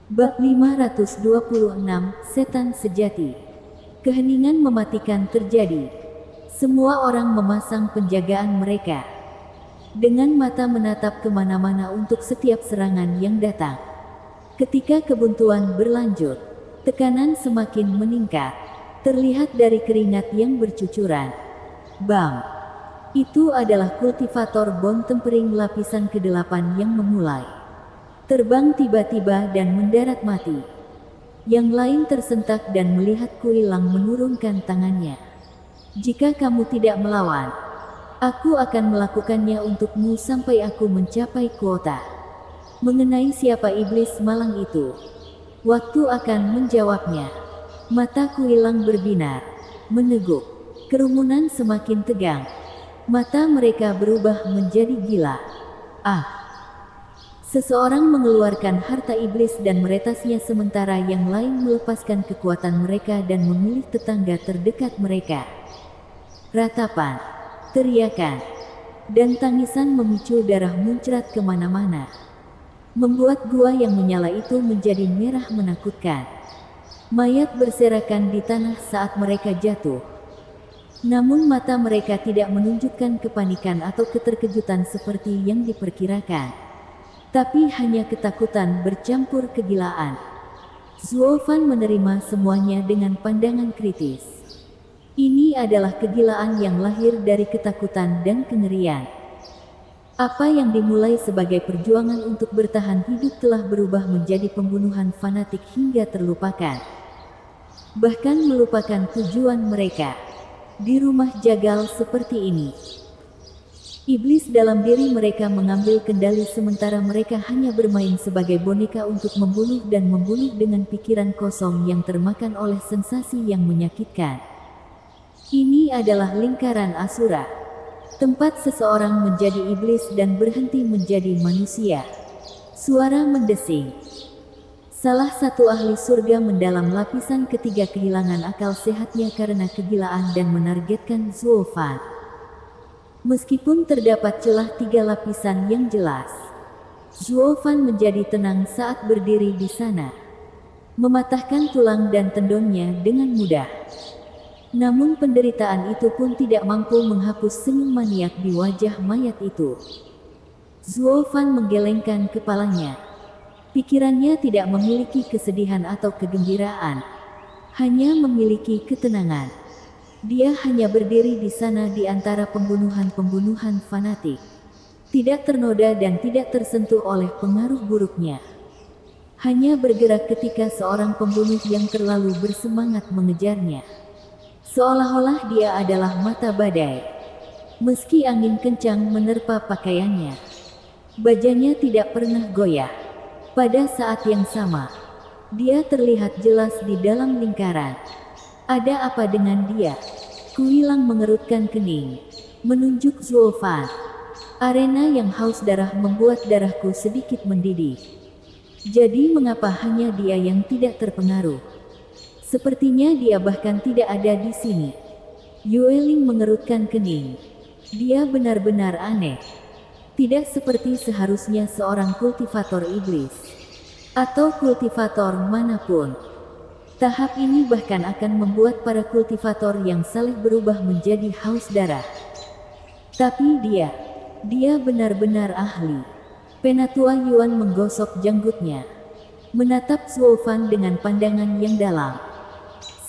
Bab 526, Setan Sejati. Keheningan mematikan terjadi. Semua orang memasang penjagaan mereka. Dengan mata menatap kemana-mana untuk setiap serangan yang datang. Ketika kebuntuan berlanjut, tekanan semakin meningkat. Terlihat dari keringat yang bercucuran. Bang! Itu adalah kultivator bom tempering lapisan ke-8 yang memulai terbang tiba-tiba dan mendarat mati. Yang lain tersentak dan melihat Kuilang menurunkan tangannya. Jika kamu tidak melawan, aku akan melakukannya untukmu sampai aku mencapai kuota. Mengenai siapa iblis malang itu, waktu akan menjawabnya. Mata Kuilang berbinar, meneguk. Kerumunan semakin tegang. Mata mereka berubah menjadi gila. Ah! Seseorang mengeluarkan harta iblis dan meretasnya sementara yang lain melepaskan kekuatan mereka dan memilih tetangga terdekat mereka. Ratapan, teriakan, dan tangisan memicu darah muncrat kemana-mana. Membuat gua yang menyala itu menjadi merah menakutkan. Mayat berserakan di tanah saat mereka jatuh. Namun mata mereka tidak menunjukkan kepanikan atau keterkejutan seperti yang diperkirakan. Tapi hanya ketakutan bercampur kegilaan. Zuo Fan menerima semuanya dengan pandangan kritis. Ini adalah kegilaan yang lahir dari ketakutan dan kengerian. Apa yang dimulai sebagai perjuangan untuk bertahan hidup telah berubah menjadi pembunuhan fanatik hingga terlupakan. Bahkan melupakan tujuan mereka. Di rumah jagal seperti ini, iblis dalam diri mereka mengambil kendali sementara mereka hanya bermain sebagai boneka untuk membunuh dan membunuh dengan pikiran kosong yang termakan oleh sensasi yang menyakitkan. Ini adalah lingkaran Asura. Tempat seseorang menjadi iblis dan berhenti menjadi manusia. Suara mendesing. Salah satu ahli surga mendalam lapisan ketiga kehilangan akal sehatnya karena kegilaan dan menargetkan Zuo Fan. Meskipun terdapat celah 3 lapisan yang jelas, Zuo Fan menjadi tenang saat berdiri di sana. Mematahkan tulang dan tendonnya dengan mudah. Namun penderitaan itu pun tidak mampu menghapus senyum maniak di wajah mayat itu. Zuo Fan menggelengkan kepalanya. Pikirannya tidak memiliki kesedihan atau kegembiraan, hanya memiliki ketenangan. Dia hanya berdiri di sana di antara pembunuhan-pembunuhan fanatik. Tidak ternoda dan tidak tersentuh oleh pengaruh buruknya. Hanya bergerak ketika seorang pembunuh yang terlalu bersemangat mengejarnya. Seolah-olah dia adalah mata badai. Meski angin kencang menerpa pakaiannya, bajanya tidak pernah goyah. Pada saat yang sama, dia terlihat jelas di dalam lingkaran. Ada apa dengan dia? Kuilang mengerutkan kening, menunjuk Zuo Fan. Arena yang haus darah membuat darahku sedikit mendidih. Jadi mengapa hanya dia yang tidak terpengaruh? Sepertinya dia bahkan tidak ada di sini. Yueling mengerutkan kening. Dia benar-benar aneh. Tidak seperti seharusnya seorang kultivator iblis. Atau kultivator manapun. Tahap ini bahkan akan membuat para kultivator yang saleh berubah menjadi haus darah. Tapi dia benar-benar ahli. Penatua Yuan menggosok janggutnya. Menatap Zuo Fan dengan pandangan yang dalam.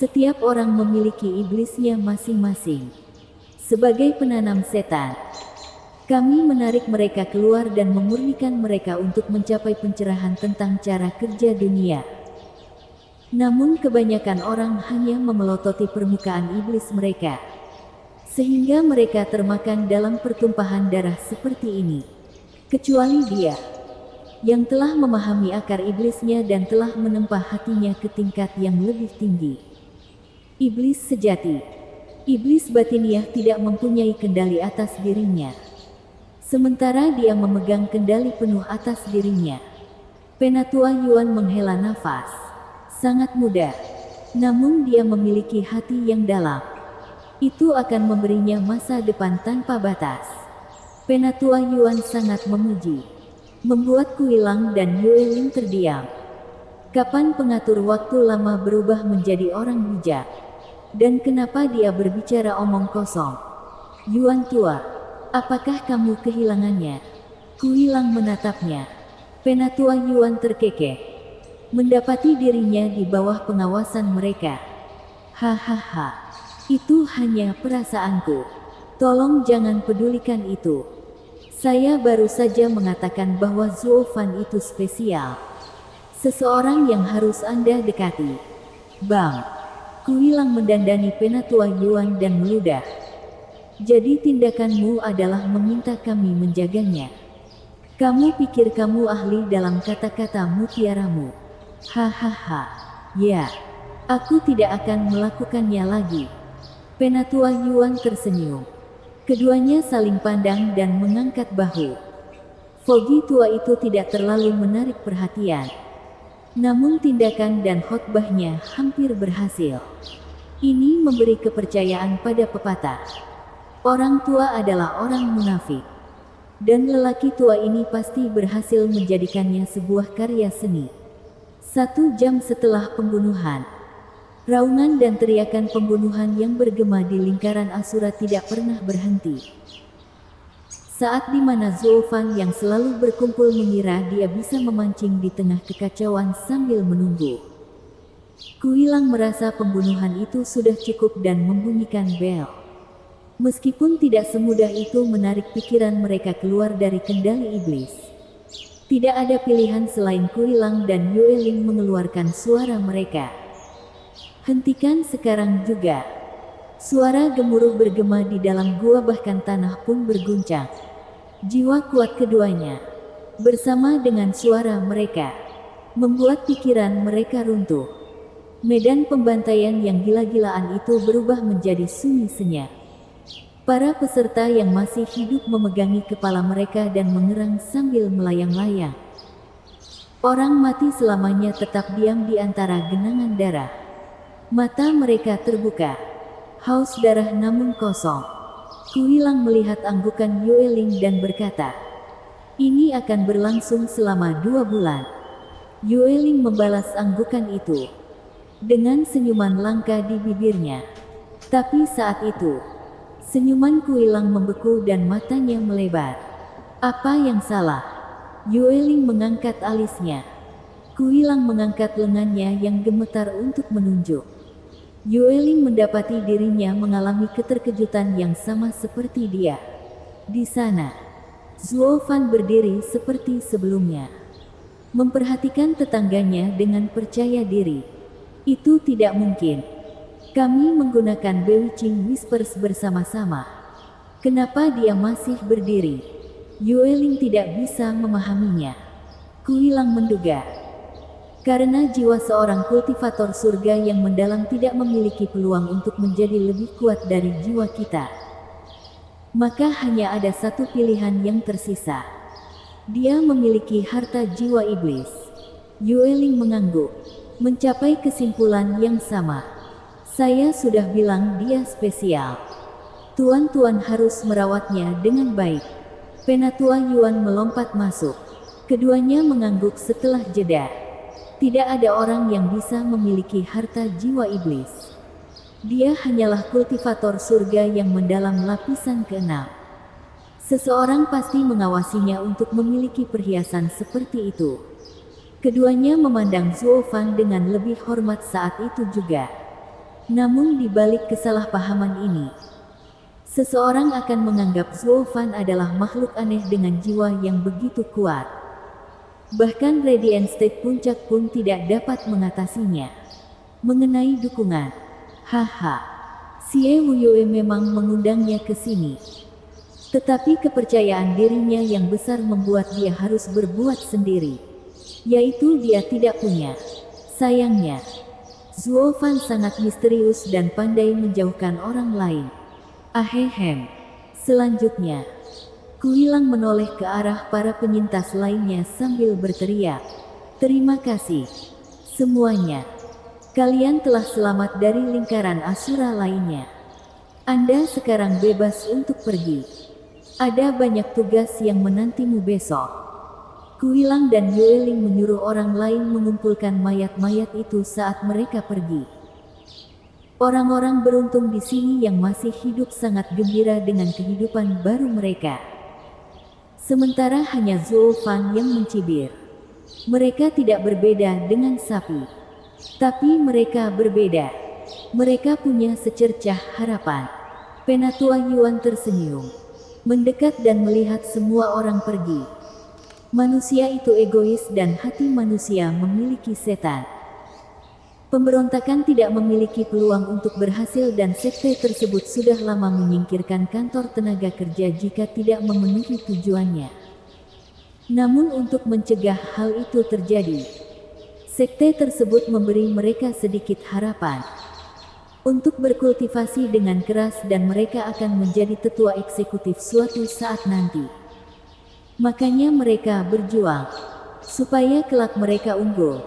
Setiap orang memiliki iblisnya masing-masing. Sebagai penanam setan, kami menarik mereka keluar dan memurnikan mereka untuk mencapai pencerahan tentang cara kerja dunia. Namun kebanyakan orang hanya memelototi permukaan iblis mereka. Sehingga mereka termakan dalam pertumpahan darah seperti ini. Kecuali dia, yang telah memahami akar iblisnya dan telah menempa hatinya ke tingkat yang lebih tinggi. Iblis sejati. Iblis batiniah tidak mempunyai kendali atas dirinya. Sementara dia memegang kendali penuh atas dirinya. Penatua Yuan menghela nafas. Sangat mudah, namun dia memiliki hati yang dalam. Itu akan memberinya masa depan tanpa batas. Penatua Yuan sangat memuji, membuat Kuilang dan Yueling terdiam. Kapan pengatur waktu lama berubah menjadi orang bijak? Dan kenapa dia berbicara omong kosong? Yuan tua, apakah kamu kehilangannya? Kuilang menatapnya. Penatua Yuan terkekeh. Mendapati dirinya di bawah pengawasan mereka. Hahaha, itu hanya perasaanku. Tolong jangan pedulikan itu. Saya baru saja mengatakan bahwa Zuo Fan itu spesial. Seseorang yang harus Anda dekati. Bang. Kuilang mendandani Penatua Yuan dan meludah. Jadi tindakanmu adalah meminta kami menjaganya. Kamu pikir kamu ahli dalam kata-kata mutiaramu. Hahaha. Ya. Aku tidak akan melakukannya lagi. Penatua Yuan tersenyum. Keduanya saling pandang dan mengangkat bahu. Fogi tua itu tidak terlalu menarik perhatian. Namun tindakan dan khotbahnya hampir berhasil. Ini memberi kepercayaan pada pepatah. Orang tua adalah orang munafik. Dan lelaki tua ini pasti berhasil menjadikannya sebuah karya seni. 1 jam setelah pembunuhan. Raungan dan teriakan pembunuhan yang bergema di lingkaran Asura tidak pernah berhenti. Saat di mana Zuo Fan yang selalu berkumpul mengira dia bisa memancing di tengah kekacauan sambil menunggu. Kuilang merasa pembunuhan itu sudah cukup dan membunyikan bel. Meskipun tidak semudah itu menarik pikiran mereka keluar dari kendali iblis. Tidak ada pilihan selain Kuilang dan Yueling mengeluarkan suara mereka. Hentikan sekarang juga. Suara gemuruh bergema di dalam gua, bahkan tanah pun berguncang. Jiwa kuat keduanya, bersama dengan suara mereka, membuat pikiran mereka runtuh. Medan pembantaian yang gila-gilaan itu berubah menjadi sunyi senyap. Para peserta yang masih hidup memegangi kepala mereka dan mengerang sambil melayang-layang. Orang mati selamanya tetap diam di antara genangan darah. Mata mereka terbuka, haus darah namun kosong. Kuilang melihat anggukan Yueling dan berkata, "Ini akan berlangsung selama 2 bulan." Yueling membalas anggukan itu dengan senyuman langka di bibirnya. Tapi saat itu, senyuman Kuilang membeku dan matanya melebar. Apa yang salah? Yueling mengangkat alisnya. Kuilang mengangkat lengannya yang gemetar untuk menunjuk. Yueling mendapati dirinya mengalami keterkejutan yang sama seperti dia. Di sana, Zuo Fan berdiri seperti sebelumnya, memperhatikan tetangganya dengan percaya diri. Itu tidak mungkin. Kami menggunakan Bewitching Whispers bersama-sama. Kenapa dia masih berdiri? Yueling tidak bisa memahaminya. Kuilang menduga. Karena jiwa seorang kultivator surga yang mendalam tidak memiliki peluang untuk menjadi lebih kuat dari jiwa kita. Maka hanya ada satu pilihan yang tersisa. Dia memiliki harta jiwa iblis. Yueling mengangguk, mencapai kesimpulan yang sama. Saya sudah bilang dia spesial. Tuan-tuan harus merawatnya dengan baik. Penatua Yuan melompat masuk. Keduanya mengangguk setelah jeda. Tidak ada orang yang bisa memiliki harta jiwa iblis. Dia hanyalah kultivator surga yang mendalam lapisan ke-6. Seseorang pasti mengawasinya untuk memiliki perhiasan seperti itu. Keduanya memandang Zuo Fan dengan lebih hormat saat itu juga. Namun di balik kesalahpahaman ini, seseorang akan menganggap Zuo Fan adalah makhluk aneh dengan jiwa yang begitu kuat. Bahkan Radiant State Puncak pun tidak dapat mengatasinya. Mengenai dukungan, haha, Xie Wuyue memang mengundangnya ke sini. Tetapi kepercayaan dirinya yang besar membuat dia harus berbuat sendiri. Yaitu dia tidak punya. Sayangnya, Zuo Fan sangat misterius dan pandai menjauhkan orang lain. Ahehem. Selanjutnya, Kuilang menoleh ke arah para penyintas lainnya sambil berteriak, "Terima kasih semuanya. Kalian telah selamat dari lingkaran Asura lainnya. Anda sekarang bebas untuk pergi. Ada banyak tugas yang menantimu besok." Kuilang dan Yueling menyuruh orang lain mengumpulkan mayat-mayat itu saat mereka pergi. Orang-orang beruntung di sini yang masih hidup sangat gembira dengan kehidupan baru mereka. Sementara hanya Zuo Fan yang mencibir. Mereka tidak berbeda dengan sapi. Tapi mereka berbeda. Mereka punya secercah harapan. Penatua Yuan tersenyum. Mendekat dan melihat semua orang pergi. Manusia itu egois dan hati manusia memiliki setan. Pemberontakan tidak memiliki peluang untuk berhasil dan sekte tersebut sudah lama menyingkirkan kantor tenaga kerja jika tidak memenuhi tujuannya. Namun untuk mencegah hal itu terjadi, sekte tersebut memberi mereka sedikit harapan untuk berkultivasi dengan keras dan mereka akan menjadi tetua eksekutif suatu saat nanti. Makanya mereka berjuang supaya kelak mereka unggul.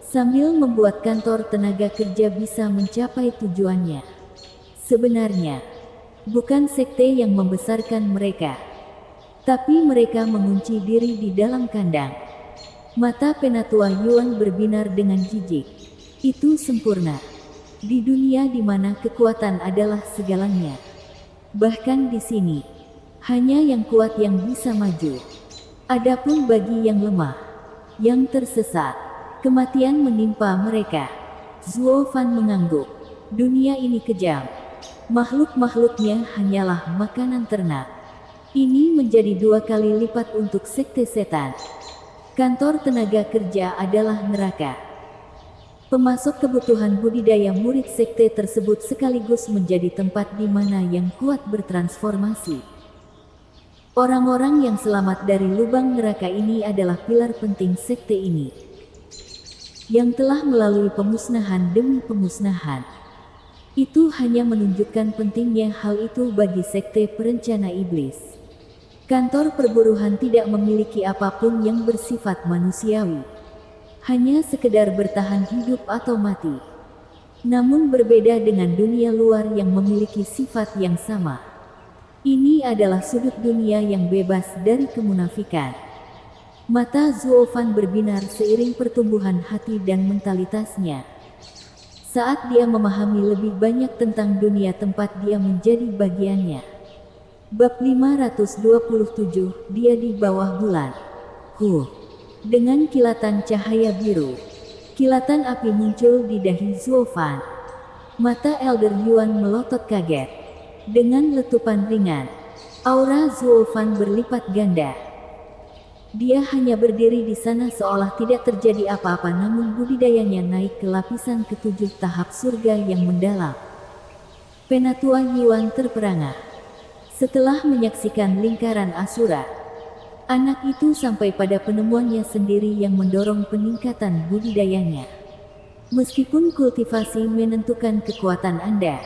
Sambil membuat kantor tenaga kerja bisa mencapai tujuannya. Sebenarnya, bukan sekte yang membesarkan mereka, tapi mereka mengunci diri di dalam kandang. Mata Penatua Yuan berbinar dengan jijik. Itu sempurna. Di dunia di mana kekuatan adalah segalanya. Bahkan di sini, hanya yang kuat yang bisa maju. Adapun bagi yang lemah, yang tersesat, kematian menimpa mereka. Zuo Fan mengangguk. Dunia ini kejam. Makhluk-makhluknya hanyalah makanan ternak. Ini menjadi 2 kali lipat untuk sekte setan. Kantor tenaga kerja adalah neraka. Pemasok kebutuhan budidaya murid sekte tersebut sekaligus menjadi tempat di mana yang kuat bertransformasi. Orang-orang yang selamat dari lubang neraka ini adalah pilar penting sekte ini, yang telah melalui pemusnahan demi pemusnahan. Itu hanya menunjukkan pentingnya hal itu bagi sekte perencana iblis. Kantor perburuhan tidak memiliki apapun yang bersifat manusiawi. Hanya sekedar bertahan hidup atau mati. Namun berbeda dengan dunia luar yang memiliki sifat yang sama. Ini adalah sudut dunia yang bebas dari kemunafikan. Mata Zuo Fan berbinar seiring pertumbuhan hati dan mentalitasnya. Saat dia memahami lebih banyak tentang dunia tempat dia menjadi bagiannya. Bab 527, dia di bawah bulan. Dengan kilatan cahaya biru, kilatan api muncul di dahi Zuo Fan. Mata Elder Yuan melotot kaget. Dengan letupan ringan, aura Zuo Fan berlipat ganda. Dia hanya berdiri di sana seolah tidak terjadi apa-apa, namun budidayanya naik ke lapisan ke-7 tahap surga yang mendalam. Penatua Yuan terperangah. Setelah menyaksikan lingkaran Asura, anak itu sampai pada penemuannya sendiri yang mendorong peningkatan budidayanya. Meskipun kultivasi menentukan kekuatan Anda,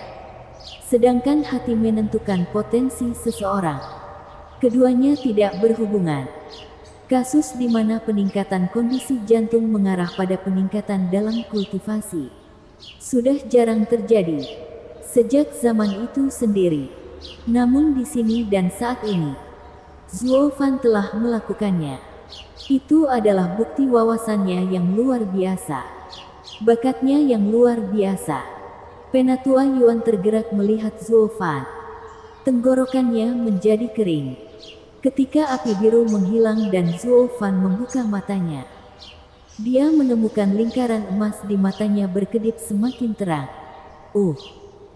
sedangkan hati menentukan potensi seseorang, keduanya tidak berhubungan. Kasus di mana peningkatan kondisi jantung mengarah pada peningkatan dalam kultivasi sudah jarang terjadi sejak zaman itu sendiri. Namun di sini dan saat ini, Zuo Fan telah melakukannya. Itu adalah bukti wawasannya yang luar biasa, bakatnya yang luar biasa. Penatua Yuan tergerak melihat Zuo Fan. Tenggorokannya menjadi kering ketika api biru menghilang dan Zuo Fan membuka matanya. Dia menemukan lingkaran emas di matanya berkedip semakin terang.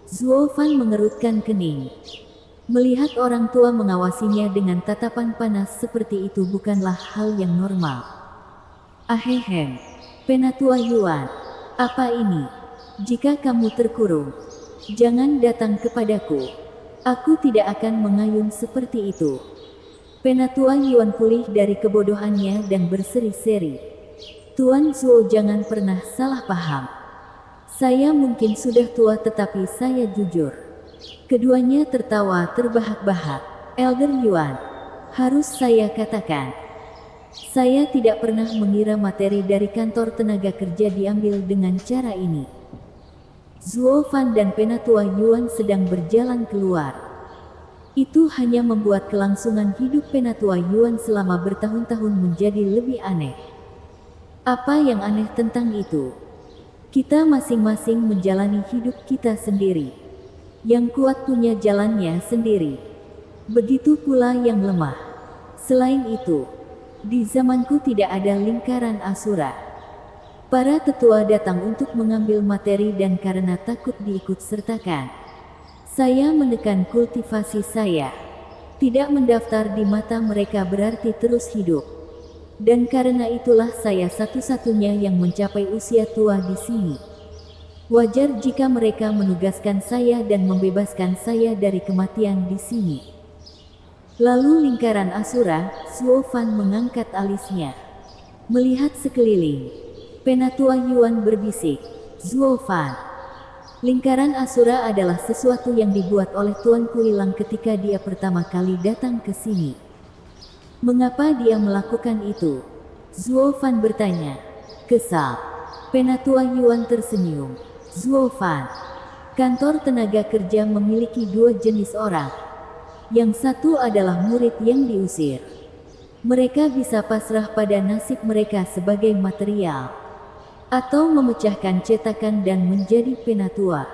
Zuo Fan mengerutkan kening. Melihat orang tua mengawasinya dengan tatapan panas seperti itu bukanlah hal yang normal. Ahehem, Penatua Yuan, apa ini? Jika kamu terkurung, jangan datang kepadaku. Aku tidak akan mengayun seperti itu. Penatua Yuan pulih dari kebodohannya dan berseri-seri. Tuan Zuo, jangan pernah salah paham. Saya mungkin sudah tua tetapi saya jujur. Keduanya tertawa terbahak-bahak. Elder Yuan, harus saya katakan, saya tidak pernah mengira materi dari kantor tenaga kerja diambil dengan cara ini. Zuo Fan dan Penatua Yuan sedang berjalan keluar. Itu hanya membuat kelangsungan hidup Penatua Yuan selama bertahun-tahun menjadi lebih aneh. Apa yang aneh tentang itu? Kita masing-masing menjalani hidup kita sendiri. Yang kuat punya jalannya sendiri. Begitu pula yang lemah. Selain itu, di zamanku tidak ada lingkaran asura. Para tetua datang untuk mengambil materi dan karena takut diikut sertakan, saya menekan kultivasi saya. Tidak mendaftar di mata mereka berarti terus hidup. Dan karena itulah saya satu-satunya yang mencapai usia tua di sini. Wajar jika mereka menugaskan saya dan membebaskan saya dari kematian di sini. Lalu lingkaran asura, Zuo Fan mengangkat alisnya. Melihat sekeliling, Penatua Yuan berbisik, Zuo Fan. Lingkaran asura adalah sesuatu yang dibuat oleh Tuan Kuilang ketika dia pertama kali datang ke sini. Mengapa dia melakukan itu? Zuo Fan bertanya. Kesal. Penatua Yuan tersenyum. Zuo Fan. Kantor tenaga kerja memiliki dua jenis orang. Yang satu adalah murid yang diusir. Mereka bisa pasrah pada nasib mereka sebagai material. Atau memecahkan cetakan dan menjadi penatua.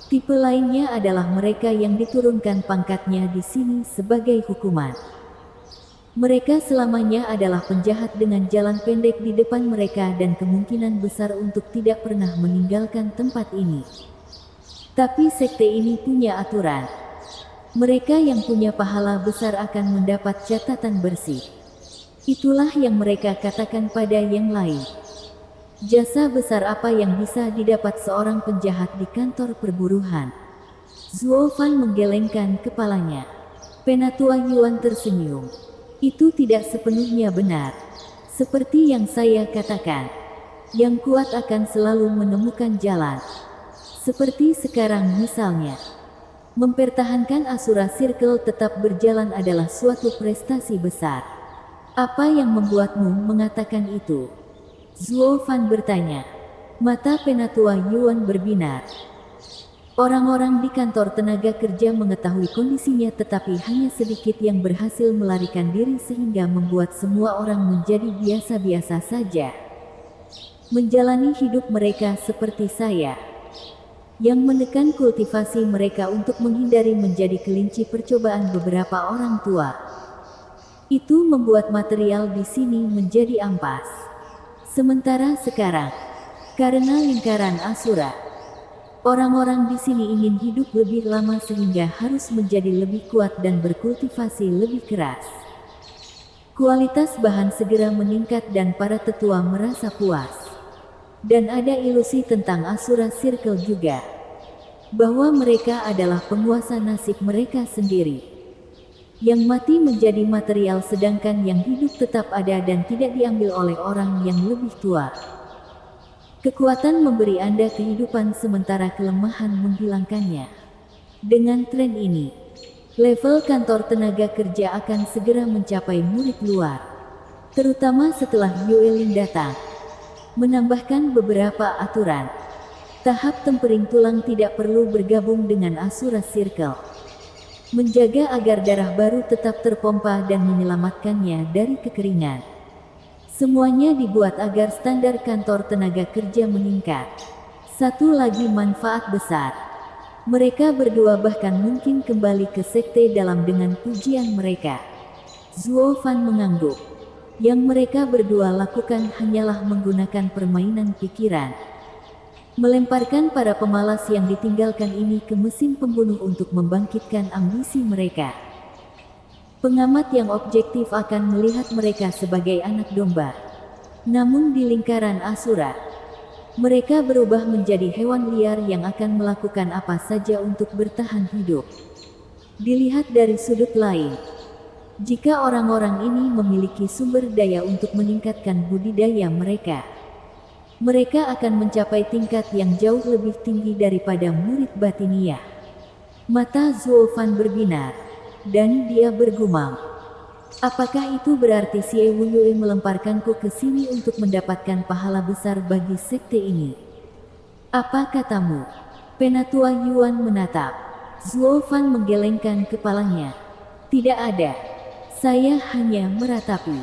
Tipe lainnya adalah mereka yang diturunkan pangkatnya di sini sebagai hukuman. Mereka selamanya adalah penjahat dengan jalan pendek di depan mereka dan kemungkinan besar untuk tidak pernah meninggalkan tempat ini. Tapi sekte ini punya aturan. Mereka yang punya pahala besar akan mendapat catatan bersih. Itulah yang mereka katakan pada yang lain. Jasa besar apa yang bisa didapat seorang penjahat di kantor perburuhan? Zuo Fan menggelengkan kepalanya. Penatua Yuan tersenyum. Itu tidak sepenuhnya benar. Seperti yang saya katakan, yang kuat akan selalu menemukan jalan. Seperti sekarang misalnya. Mempertahankan Asura Circle tetap berjalan adalah suatu prestasi besar. Apa yang membuatmu mengatakan itu? Zuo Fan bertanya. Mata Penatua Yuan berbinar. Orang-orang di kantor tenaga kerja mengetahui kondisinya tetapi hanya sedikit yang berhasil melarikan diri sehingga membuat semua orang menjadi biasa-biasa saja. Menjalani hidup mereka seperti saya. Yang menekan kultivasi mereka untuk menghindari menjadi kelinci percobaan beberapa orang tua. Itu membuat material di sini menjadi ampas. Sementara sekarang, karena lingkaran Asura, orang-orang di sini ingin hidup lebih lama sehingga harus menjadi lebih kuat dan berkultivasi lebih keras. Kualitas bahan segera meningkat dan para tetua merasa puas. Dan ada ilusi tentang Asura Circle juga. Bahwa mereka adalah penguasa nasib mereka sendiri. Yang mati menjadi material sedangkan yang hidup tetap ada dan tidak diambil oleh orang yang lebih tua. Kekuatan memberi Anda kehidupan sementara kelemahan menghilangkannya. Dengan tren ini, level kantor tenaga kerja akan segera mencapai murid luar. Terutama setelah Yuelin datang. Menambahkan beberapa aturan. Tahap tempering tulang tidak perlu bergabung dengan Asura Circle. Menjaga agar darah baru tetap terpompa dan menyelamatkannya dari kekeringan. Semuanya dibuat agar standar kantor tenaga kerja meningkat. Satu lagi manfaat besar. Mereka berdua bahkan mungkin kembali ke sekte dalam dengan pujian mereka. Zuo Fan mengangguk. Yang mereka berdua lakukan hanyalah menggunakan permainan pikiran. Melemparkan para pemalas yang ditinggalkan ini ke mesin pembunuh untuk membangkitkan ambisi mereka. Pengamat yang objektif akan melihat mereka sebagai anak domba. Namun di lingkaran Asura, mereka berubah menjadi hewan liar yang akan melakukan apa saja untuk bertahan hidup. Dilihat dari sudut lain, jika orang-orang ini memiliki sumber daya untuk meningkatkan budidaya mereka, mereka akan mencapai tingkat yang jauh lebih tinggi daripada murid batiniah. Mata Zuo Fan berbinar. Dan dia bergumam. Apakah itu berarti Xie Wuyue melemparkanku ke sini untuk mendapatkan pahala besar bagi sekte ini? Apa katamu? Penatua Yuan menatap. Zuo Fan menggelengkan kepalanya. Tidak ada. Saya hanya meratapi.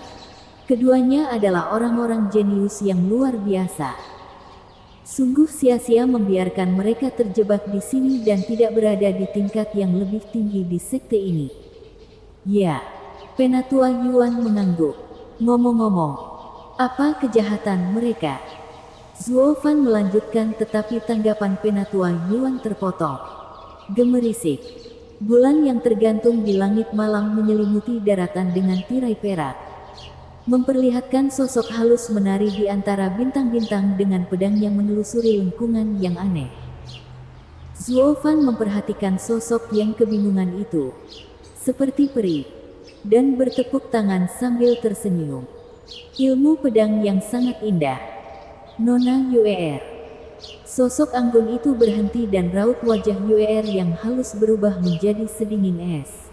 Keduanya adalah orang-orang jenius yang luar biasa. Sungguh sia-sia membiarkan mereka terjebak di sini dan tidak berada di tingkat yang lebih tinggi di sekte ini. Ya, Penatua Yuan mengangguk. Ngomong-ngomong, apa kejahatan mereka? Zuo Fan melanjutkan tetapi tanggapan Penatua Yuan terpotong. Gemerisik. Bulan yang tergantung di langit malam menyelimuti daratan dengan tirai perak, memperlihatkan sosok halus menari di antara bintang-bintang dengan pedang yang menelusuri lengkungan yang aneh. Zuo Fan memperhatikan sosok yang kebingungan itu, seperti peri, dan bertepuk tangan sambil tersenyum. Ilmu pedang yang sangat indah. Nona Yuer. Sosok anggun itu berhenti dan raut wajah Yuer yang halus berubah menjadi sedingin es.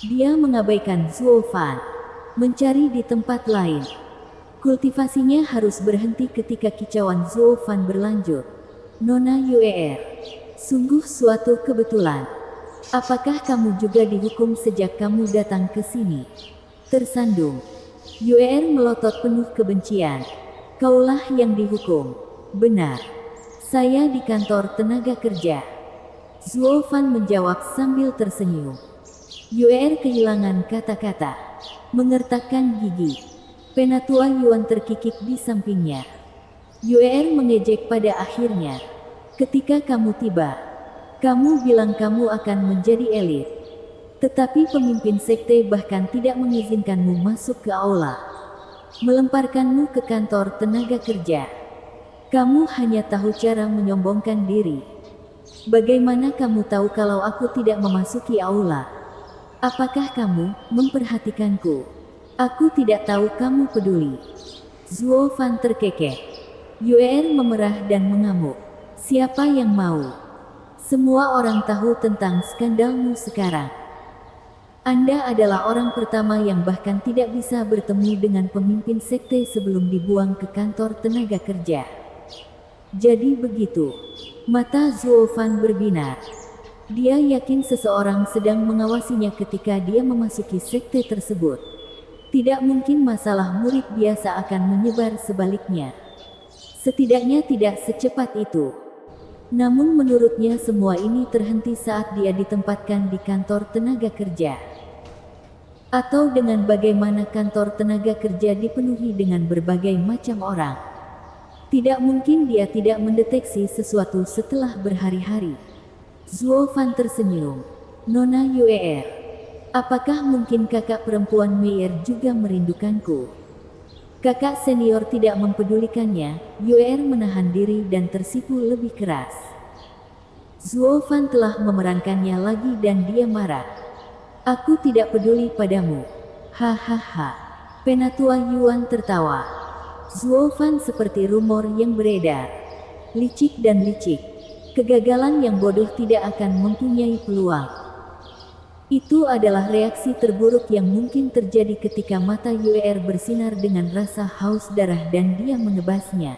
Dia mengabaikan Zuo Fan, mencari di tempat lain. Kultivasinya harus berhenti ketika kicauan Zuo Fan berlanjut. Nona Yuer, sungguh suatu kebetulan. Apakah kamu juga dihukum sejak kamu datang ke sini? Tersandung. Yuer melotot penuh kebencian. Kaulah yang dihukum. Benar. Saya di kantor tenaga kerja. Zuo Fan menjawab sambil tersenyum. Yuer kehilangan kata-kata. Mengertakkan gigi. Penatua Yuan terkikik di sampingnya. Yuer mengejek pada akhirnya. Ketika kamu tiba, kamu bilang kamu akan menjadi elit. Tetapi pemimpin sekte bahkan tidak mengizinkanmu masuk ke aula. Melemparkanmu ke kantor tenaga kerja. Kamu hanya tahu cara menyombongkan diri. Bagaimana kamu tahu kalau aku tidak memasuki aula? Apakah kamu memperhatikanku? Aku tidak tahu kamu peduli. Zuo Fan terkekeh. Yuer memerah dan mengamuk. Siapa yang mau? Semua orang tahu tentang skandalmu sekarang. Anda adalah orang pertama yang bahkan tidak bisa bertemu dengan pemimpin sekte sebelum dibuang ke kantor tenaga kerja. Jadi begitu. Mata Zuo Fan berbinar. Dia yakin seseorang sedang mengawasinya ketika dia memasuki sekte tersebut. Tidak mungkin masalah murid biasa akan menyebar sebaliknya. Setidaknya tidak secepat itu. Namun menurutnya semua ini terhenti saat dia ditempatkan di kantor tenaga kerja. Atau dengan bagaimana kantor tenaga kerja dipenuhi dengan berbagai macam orang. Tidak mungkin dia tidak mendeteksi sesuatu setelah berhari-hari. Zuo Fan tersenyum. Nona Yuer, apakah mungkin kakak perempuan Meier juga merindukanku? Kakak senior tidak mempedulikannya. Yuer menahan diri dan tersipu lebih keras. Zuo Fan telah memerankannya lagi dan dia marah. Aku tidak peduli padamu. Hahaha. Penatua Yuan tertawa. Zuo Fan seperti rumor yang beredar. Licik dan licik. Kegagalan yang bodoh tidak akan mempunyai peluang. Itu adalah reaksi terburuk yang mungkin terjadi ketika mata Yuer bersinar dengan rasa haus darah dan dia menebasnya.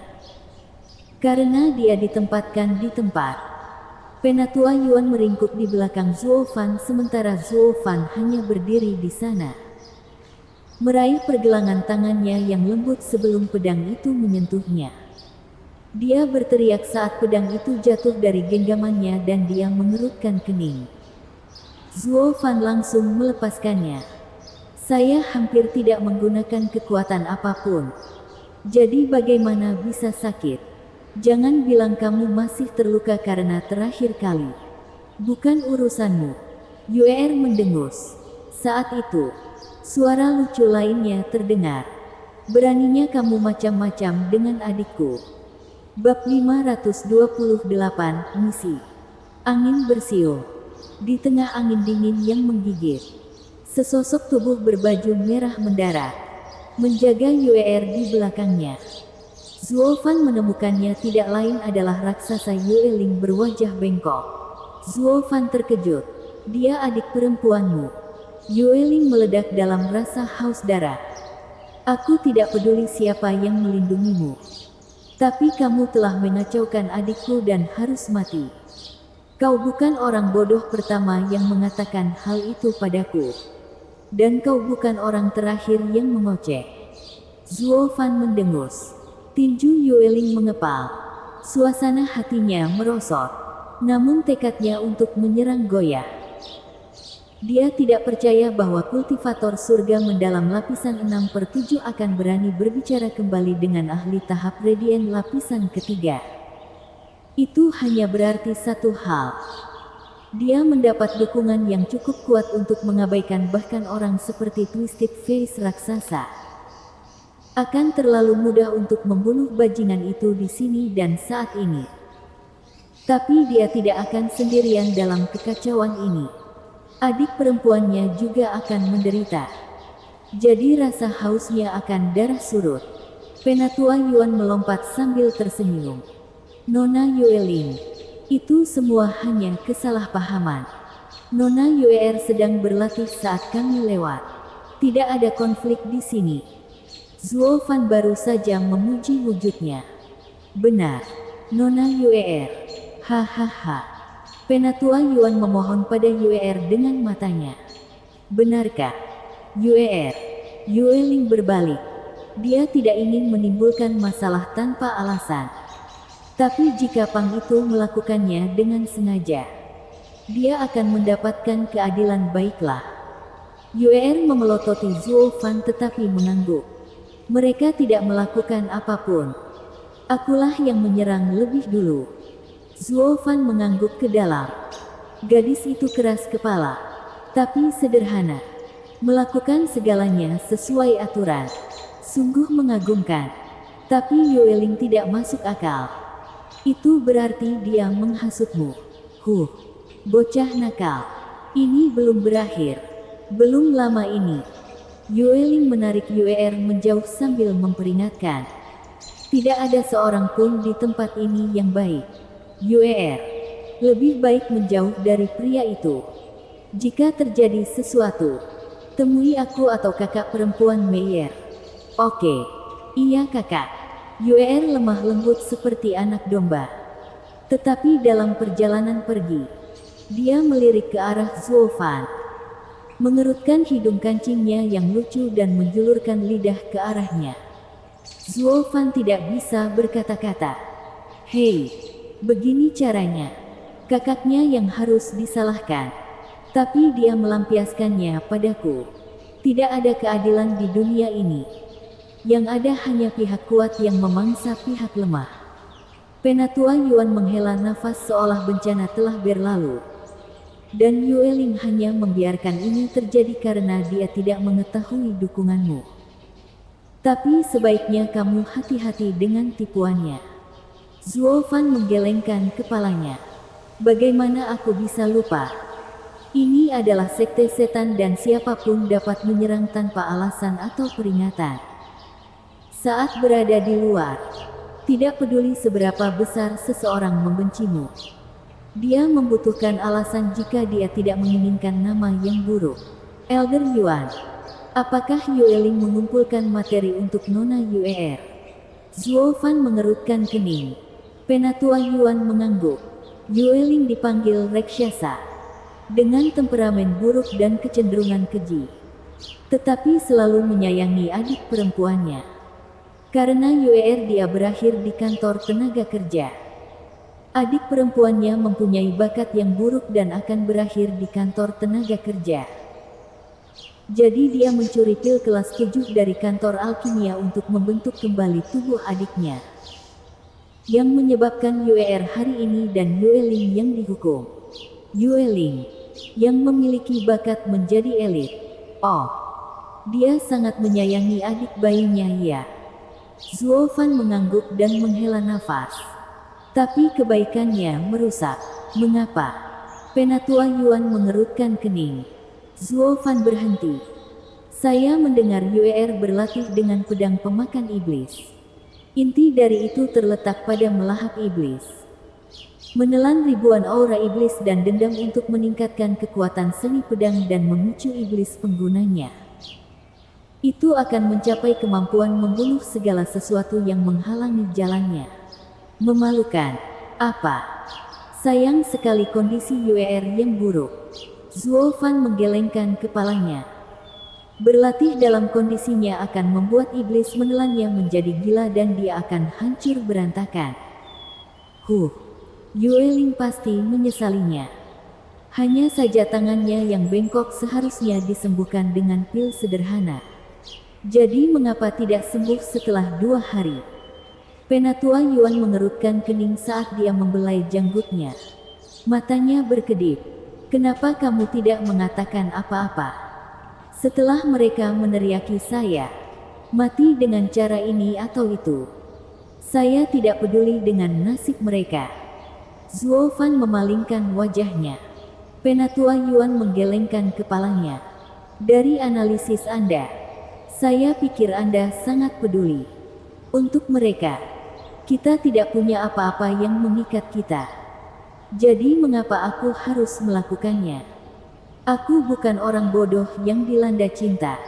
Karena dia ditempatkan di tempat. Penatua Yuan meringkuk di belakang Zuo Fan sementara Zuo Fan hanya berdiri di sana. Meraih pergelangan tangannya yang lembut sebelum pedang itu menyentuhnya. Dia berteriak saat pedang itu jatuh dari genggamannya dan dia mengerutkan kening. Zuo Fan langsung melepaskannya. Saya hampir tidak menggunakan kekuatan apapun. Jadi bagaimana bisa sakit? Jangan bilang kamu masih terluka karena terakhir kali. Bukan urusanmu. Yuer mendengus. Saat itu, suara lucu lainnya terdengar. Beraninya kamu macam-macam dengan adikku. Bab 528, Misi. Angin bersiul. Di tengah angin dingin yang menggigit, sesosok tubuh berbaju merah mendarat, menjaga Yuer di belakangnya. Zuo Fan menemukannya tidak lain adalah raksasa Yueling berwajah bengkok. Zuo Fan terkejut. Dia adik perempuanmu. Yueling meledak dalam rasa haus darah. Aku tidak peduli siapa yang melindungimu. Tapi kamu telah mengacaukan adikku dan harus mati. Kau bukan orang bodoh pertama yang mengatakan hal itu padaku. Dan kau bukan orang terakhir yang mengoceh. Zuo Fan mendengus. Tinju Yueling mengepal. Suasana hatinya merosot. Namun tekadnya untuk menyerang goyah. Dia tidak percaya bahwa kultivator surga mendalam lapisan 6/7 akan berani berbicara kembali dengan ahli tahap Radiant lapisan ketiga. Itu hanya berarti satu hal. Dia mendapat dukungan yang cukup kuat untuk mengabaikan bahkan orang seperti Twisted Face raksasa. Akan terlalu mudah untuk membunuh bajingan itu di sini dan saat ini. Tapi dia tidak akan sendirian dalam kekacauan ini. Adik perempuannya juga akan menderita. Jadi rasa hausnya akan darah surut. Penatua Yuan melompat sambil tersenyum. Nona Yueling, itu semua hanya kesalahpahaman. Nona Yuer sedang berlatih saat kami lewat. Tidak ada konflik di sini. Zuo Fan baru saja memuji wujudnya. Benar, Nona Yuer. Hahaha. Penatua Yuan memohon pada Yuer dengan matanya. Benarkah? Yuer. Yueling berbalik. Dia tidak ingin menimbulkan masalah tanpa alasan. Tapi jika Pang itu melakukannya dengan sengaja, dia akan mendapatkan keadilan. Baiklah. Yuer memelototi Zuo Fan tetapi mengangguk. Mereka tidak melakukan apapun. Akulah yang menyerang lebih dulu. Zuo Fan mengangguk ke dalam. Gadis itu keras kepala, tapi sederhana. Melakukan segalanya sesuai aturan. Sungguh mengagumkan. Tapi Yueling tidak masuk akal. Itu berarti dia menghasutmu. Bocah nakal. Ini belum berakhir. Belum lama ini. Yueling menarik Yuer menjauh sambil memperingatkan. Tidak ada seorang pun di tempat ini yang baik. Yuer, lebih baik menjauh dari pria itu. Jika terjadi sesuatu, temui aku atau kakak perempuan Meyer. Oke, iya kakak. Yuer lemah lembut seperti anak domba. Tetapi dalam perjalanan pergi, dia melirik ke arah Zuo Fan. Mengerutkan hidung kancingnya yang lucu dan menjulurkan lidah ke arahnya. Zuo Fan tidak bisa berkata-kata. Hei. Begini caranya. Kakaknya yang harus disalahkan. Tapi dia melampiaskannya padaku. Tidak ada keadilan di dunia ini. Yang ada hanya pihak kuat yang memangsa pihak lemah. Penatua Yuan menghela nafas seolah bencana telah berlalu. Dan Yueling hanya membiarkan ini terjadi karena dia tidak mengetahui dukunganmu. Tapi sebaiknya kamu hati-hati dengan tipuannya. Zuo Fan menggelengkan kepalanya. Bagaimana aku bisa lupa? Ini adalah sekte setan dan siapapun dapat menyerang tanpa alasan atau peringatan. Saat berada di luar, tidak peduli seberapa besar seseorang membencimu. Dia membutuhkan alasan jika dia tidak menginginkan nama yang buruk. Elder Yuan, apakah Yueling mengumpulkan materi untuk Nona Yuer? Zuo Fan mengerutkan kening. Penatua Yuan mengangguk. Yueling dipanggil raksasa. Dengan temperamen buruk dan kecenderungan keji. Tetapi selalu menyayangi adik perempuannya. Karena Yuer dia berakhir di kantor tenaga kerja. Adik perempuannya mempunyai bakat yang buruk dan akan berakhir di kantor tenaga kerja. Jadi dia mencuri pil kelas 7 dari kantor alkimia untuk membentuk kembali tubuh adiknya. Yang menyebabkan Yuer hari ini dan Yueling yang dihukum. Yueling, yang memiliki bakat menjadi elit. Oh, dia sangat menyayangi adik bayinya ya. Zuo Fan mengangguk dan menghela nafas. Tapi kebaikannya merusak. Mengapa? Penatua Yuan mengerutkan kening. Zuo Fan berhenti. Saya mendengar Yuer berlatih dengan pedang pemakan iblis. Inti dari itu terletak pada melahap iblis. Menelan ribuan aura iblis dan dendam untuk meningkatkan kekuatan seni pedang dan memicu iblis penggunanya. Itu akan mencapai kemampuan membunuh segala sesuatu yang menghalangi jalannya. Memalukan. Apa? Sayang sekali kondisi Yuer yang buruk. Zuo Fan menggelengkan kepalanya. Berlatih dalam kondisinya akan membuat iblis menelannya menjadi gila dan dia akan hancur berantakan. Yue Ling pasti menyesalinya. Hanya saja tangannya yang bengkok seharusnya disembuhkan dengan pil sederhana. Jadi mengapa tidak sembuh setelah 2 hari? Penatua Yuan mengerutkan kening saat dia membelai janggutnya. Matanya berkedip. Kenapa kamu tidak mengatakan apa-apa? Setelah mereka meneriaki saya, mati dengan cara ini atau itu. Saya tidak peduli dengan nasib mereka. Zuo Fan memalingkan wajahnya. Penatua Yuan menggelengkan kepalanya. Dari analisis Anda, saya pikir Anda sangat peduli. Untuk mereka, kita tidak punya apa-apa yang mengikat kita. Jadi mengapa aku harus melakukannya? Aku bukan orang bodoh yang dilanda cinta.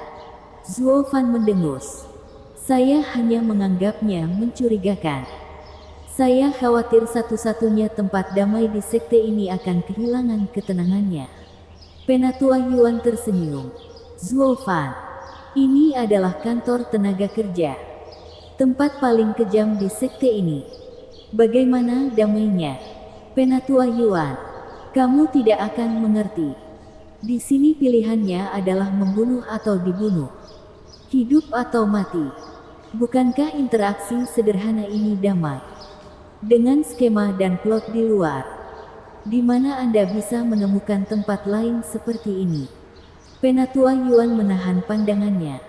Zuo Fan mendengus. Saya hanya menganggapnya mencurigakan. Saya khawatir satu-satunya tempat damai di sekte ini akan kehilangan ketenangannya. Penatua Yuan tersenyum. Zuo Fan, ini adalah kantor tenaga kerja. Tempat paling kejam di sekte ini. Bagaimana damainya? Penatua Yuan, kamu tidak akan mengerti. Di sini pilihannya adalah membunuh atau dibunuh. Hidup atau mati. Bukankah interaksi sederhana ini damai? Dengan skema dan plot di luar, di mana Anda bisa menemukan tempat lain seperti ini? Penatua Yuan menahan pandangannya,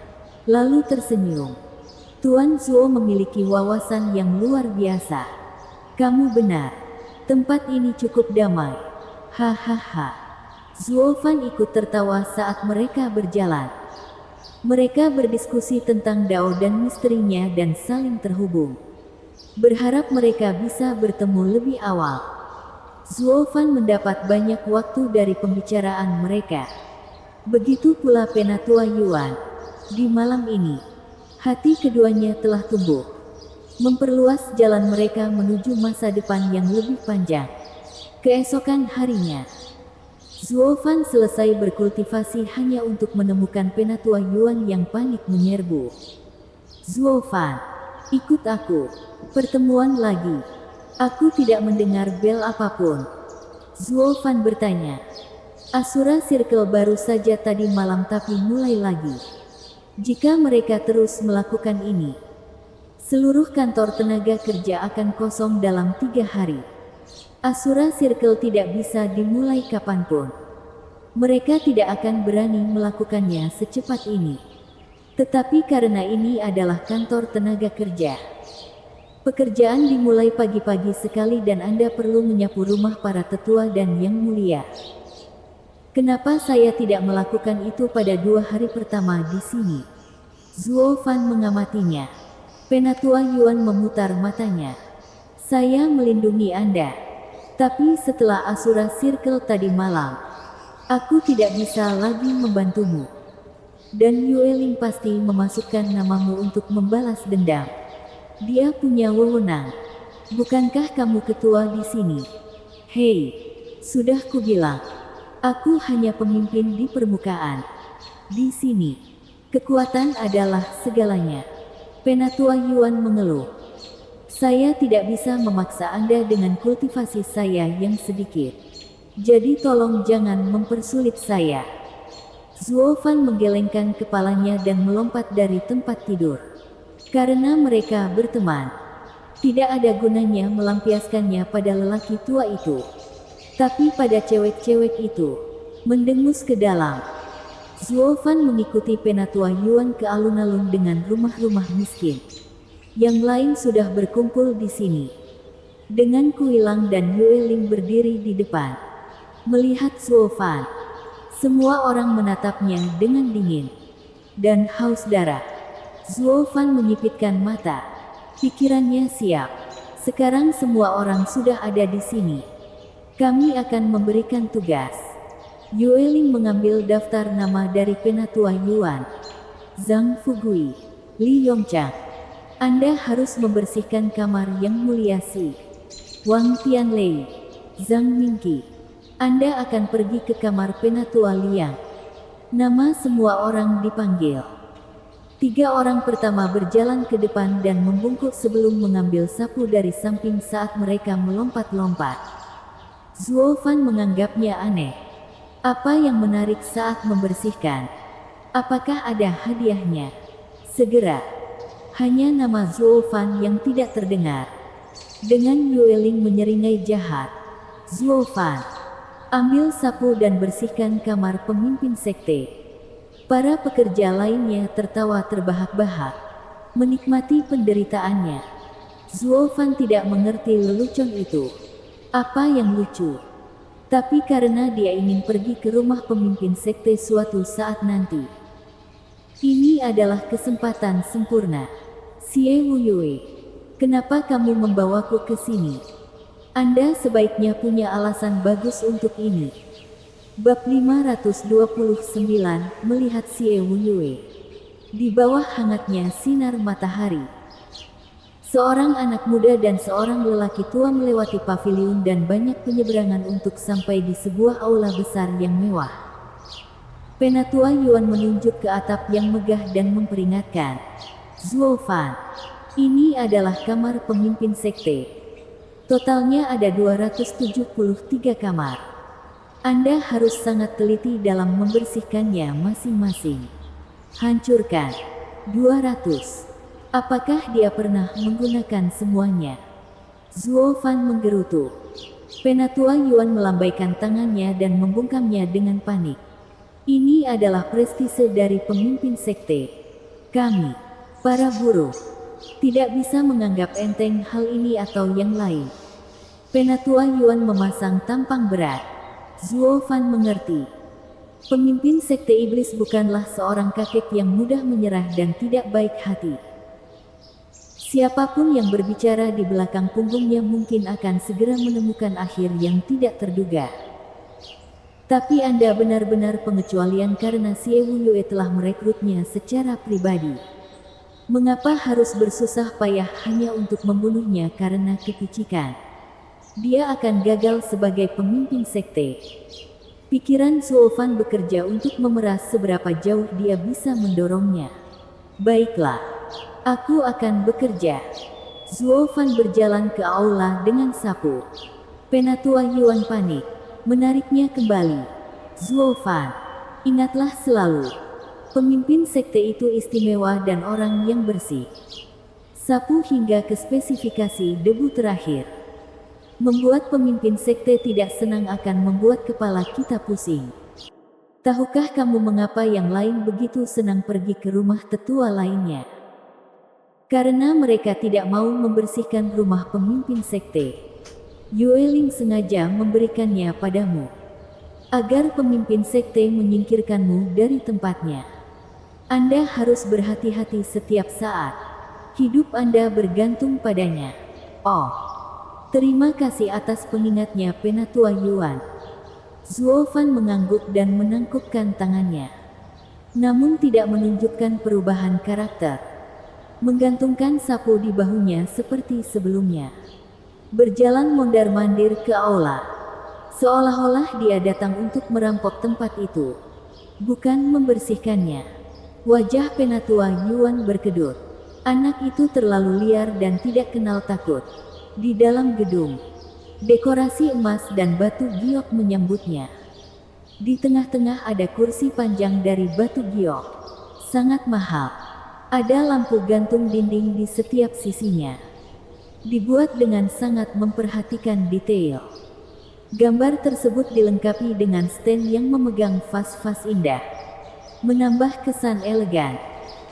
lalu tersenyum. Tuan Zuo memiliki wawasan yang luar biasa. Kamu benar. Tempat ini cukup damai. Hahaha. Zuo Fan ikut tertawa saat mereka berjalan. Mereka berdiskusi tentang Dao dan misterinya dan saling terhubung. Berharap mereka bisa bertemu lebih awal. Zuo Fan mendapat banyak waktu dari pembicaraan mereka. Begitu pula Penatua Yuan. Di malam ini, hati keduanya telah tumbuh. Memperluas jalan mereka menuju masa depan yang lebih panjang. Keesokan harinya, Zuo Fan selesai berkultivasi hanya untuk menemukan Penatua Yuan yang panik menyerbu. Zuo Fan, ikut aku. Pertemuan lagi. Aku tidak mendengar bel apapun. Zuo Fan bertanya. Asura Circle baru saja tadi malam tapi mulai lagi. Jika mereka terus melakukan ini, seluruh kantor tenaga kerja akan kosong dalam 3 hari. Asura Circle tidak bisa dimulai kapanpun. Mereka tidak akan berani melakukannya secepat ini. Tetapi karena ini adalah kantor tenaga kerja, pekerjaan dimulai pagi-pagi sekali dan Anda perlu menyapu rumah para tetua dan yang mulia. Kenapa saya tidak melakukan itu pada 2 hari pertama di sini? Zuo Fan mengamatinya. Penatua Yuan memutar matanya. Saya melindungi Anda. Tapi setelah Asura Circle tadi malam, aku tidak bisa lagi membantumu. Dan Yue Ling pasti memasukkan namamu untuk membalas dendam. Dia punya wewenang. Bukankah kamu ketua di sini? Hei, sudah kubilang. Aku hanya pemimpin di permukaan. Di sini, kekuatan adalah segalanya. Penatua Yuan mengeluh. Saya tidak bisa memaksa Anda dengan kultivasi saya yang sedikit. Jadi tolong jangan mempersulit saya. Zuo Fan menggelengkan kepalanya dan melompat dari tempat tidur. Karena mereka berteman, tidak ada gunanya melampiaskannya pada lelaki tua itu. Tapi pada cewek-cewek itu, mendengus ke dalam. Zuo Fan mengikuti Penatua Yuan ke alun-alun dengan rumah-rumah miskin. Yang lain sudah berkumpul di sini. Dengan Kuilang dan Yue Ling berdiri di depan. Melihat Zuo Fan, semua orang menatapnya dengan dingin dan haus darah. Zuo Fan menyipitkan mata. Pikirannya siap. Sekarang semua orang sudah ada di sini. Kami akan memberikan tugas. Yue Ling mengambil daftar nama dari Penatua Yuan. Zhang Fugui, Li Yongchang. Anda harus membersihkan kamar yang mulia Si. Wang Tianlei. Zhang Mingqi. Anda akan pergi ke kamar Penatua Liang. Nama semua orang dipanggil. 3 orang pertama berjalan ke depan dan membungkuk sebelum mengambil sapu dari samping saat mereka melompat-lompat. Zuo Fan menganggapnya aneh. Apa yang menarik saat membersihkan? Apakah ada hadiahnya? Segera. Hanya nama Zuo Fan yang tidak terdengar. Dengan Yueling menyeringai jahat. Zuo Fan, ambil sapu dan bersihkan kamar pemimpin sekte. Para pekerja lainnya tertawa terbahak-bahak, menikmati penderitaannya. Zuo Fan tidak mengerti lelucon itu. Apa yang lucu? Tapi karena dia ingin pergi ke rumah pemimpin sekte suatu saat nanti. Ini adalah kesempatan sempurna. Xie Wuyue. Kenapa kamu membawaku ke sini? Anda sebaiknya punya alasan bagus untuk ini. Bab 529, melihat Xie Wuyue. Di bawah hangatnya sinar matahari. Seorang anak muda dan seorang lelaki tua melewati paviliun dan banyak penyeberangan untuk sampai di sebuah aula besar yang mewah. Penatua Yuan menunjuk ke atap yang megah dan memperingatkan. Zuo Fan. Ini adalah kamar pemimpin sekte. Totalnya ada 273 kamar. Anda harus sangat teliti dalam membersihkannya masing-masing. Hancurkan. 200. Apakah dia pernah menggunakan semuanya? Zuo Fan menggerutu. Penatua Yuan melambaikan tangannya dan membungkamnya dengan panik. Ini adalah prestise dari pemimpin sekte. Kami, para buruh, tidak bisa menganggap enteng hal ini atau yang lain. Penatua Yuan memasang tampang berat. Zuo Fan mengerti. Pemimpin sekte iblis bukanlah seorang kakek yang mudah menyerah dan tidak baik hati. Siapapun yang berbicara di belakang punggungnya mungkin akan segera menemukan akhir yang tidak terduga. Tapi Anda benar-benar pengecualian karena Xie Wuyue telah merekrutnya secara pribadi. Mengapa harus bersusah payah hanya untuk membunuhnya karena kepicikan? Dia akan gagal sebagai pemimpin sekte. Pikiran Zuo Fan bekerja untuk memeras seberapa jauh dia bisa mendorongnya. Baiklah, aku akan bekerja. Zuo Fan berjalan ke aula dengan sapu. Penatua Yuan panik, menariknya kembali. Zuo Fan, ingatlah selalu. Pemimpin sekte itu istimewa dan orang yang bersih. Sapu hingga ke spesifikasi debu terakhir. Membuat pemimpin sekte tidak senang akan membuat kepala kita pusing. Tahukah kamu mengapa yang lain begitu senang pergi ke rumah tetua lainnya? Karena mereka tidak mau membersihkan rumah pemimpin sekte. Yueling sengaja memberikannya padamu. Agar pemimpin sekte menyingkirkanmu dari tempatnya. Anda harus berhati-hati setiap saat. Hidup Anda bergantung padanya. Oh, terima kasih atas pengingatnya Penatua Yuan. Zuo Fan mengangguk dan menangkupkan tangannya. Namun tidak menunjukkan perubahan karakter. Menggantungkan sapu di bahunya seperti sebelumnya. Berjalan mondar-mandir ke aula. Seolah-olah dia datang untuk merampok tempat itu. Bukan membersihkannya. Wajah Penatua Yuan berkedut. Anak itu terlalu liar dan tidak kenal takut. Di dalam gedung, dekorasi emas dan batu giok menyambutnya. Di tengah-tengah ada kursi panjang dari batu giok. Sangat mahal. Ada lampu gantung dinding di setiap sisinya. Dibuat dengan sangat memperhatikan detail. Gambar tersebut dilengkapi dengan stand yang memegang vas-vas indah. Menambah kesan elegan.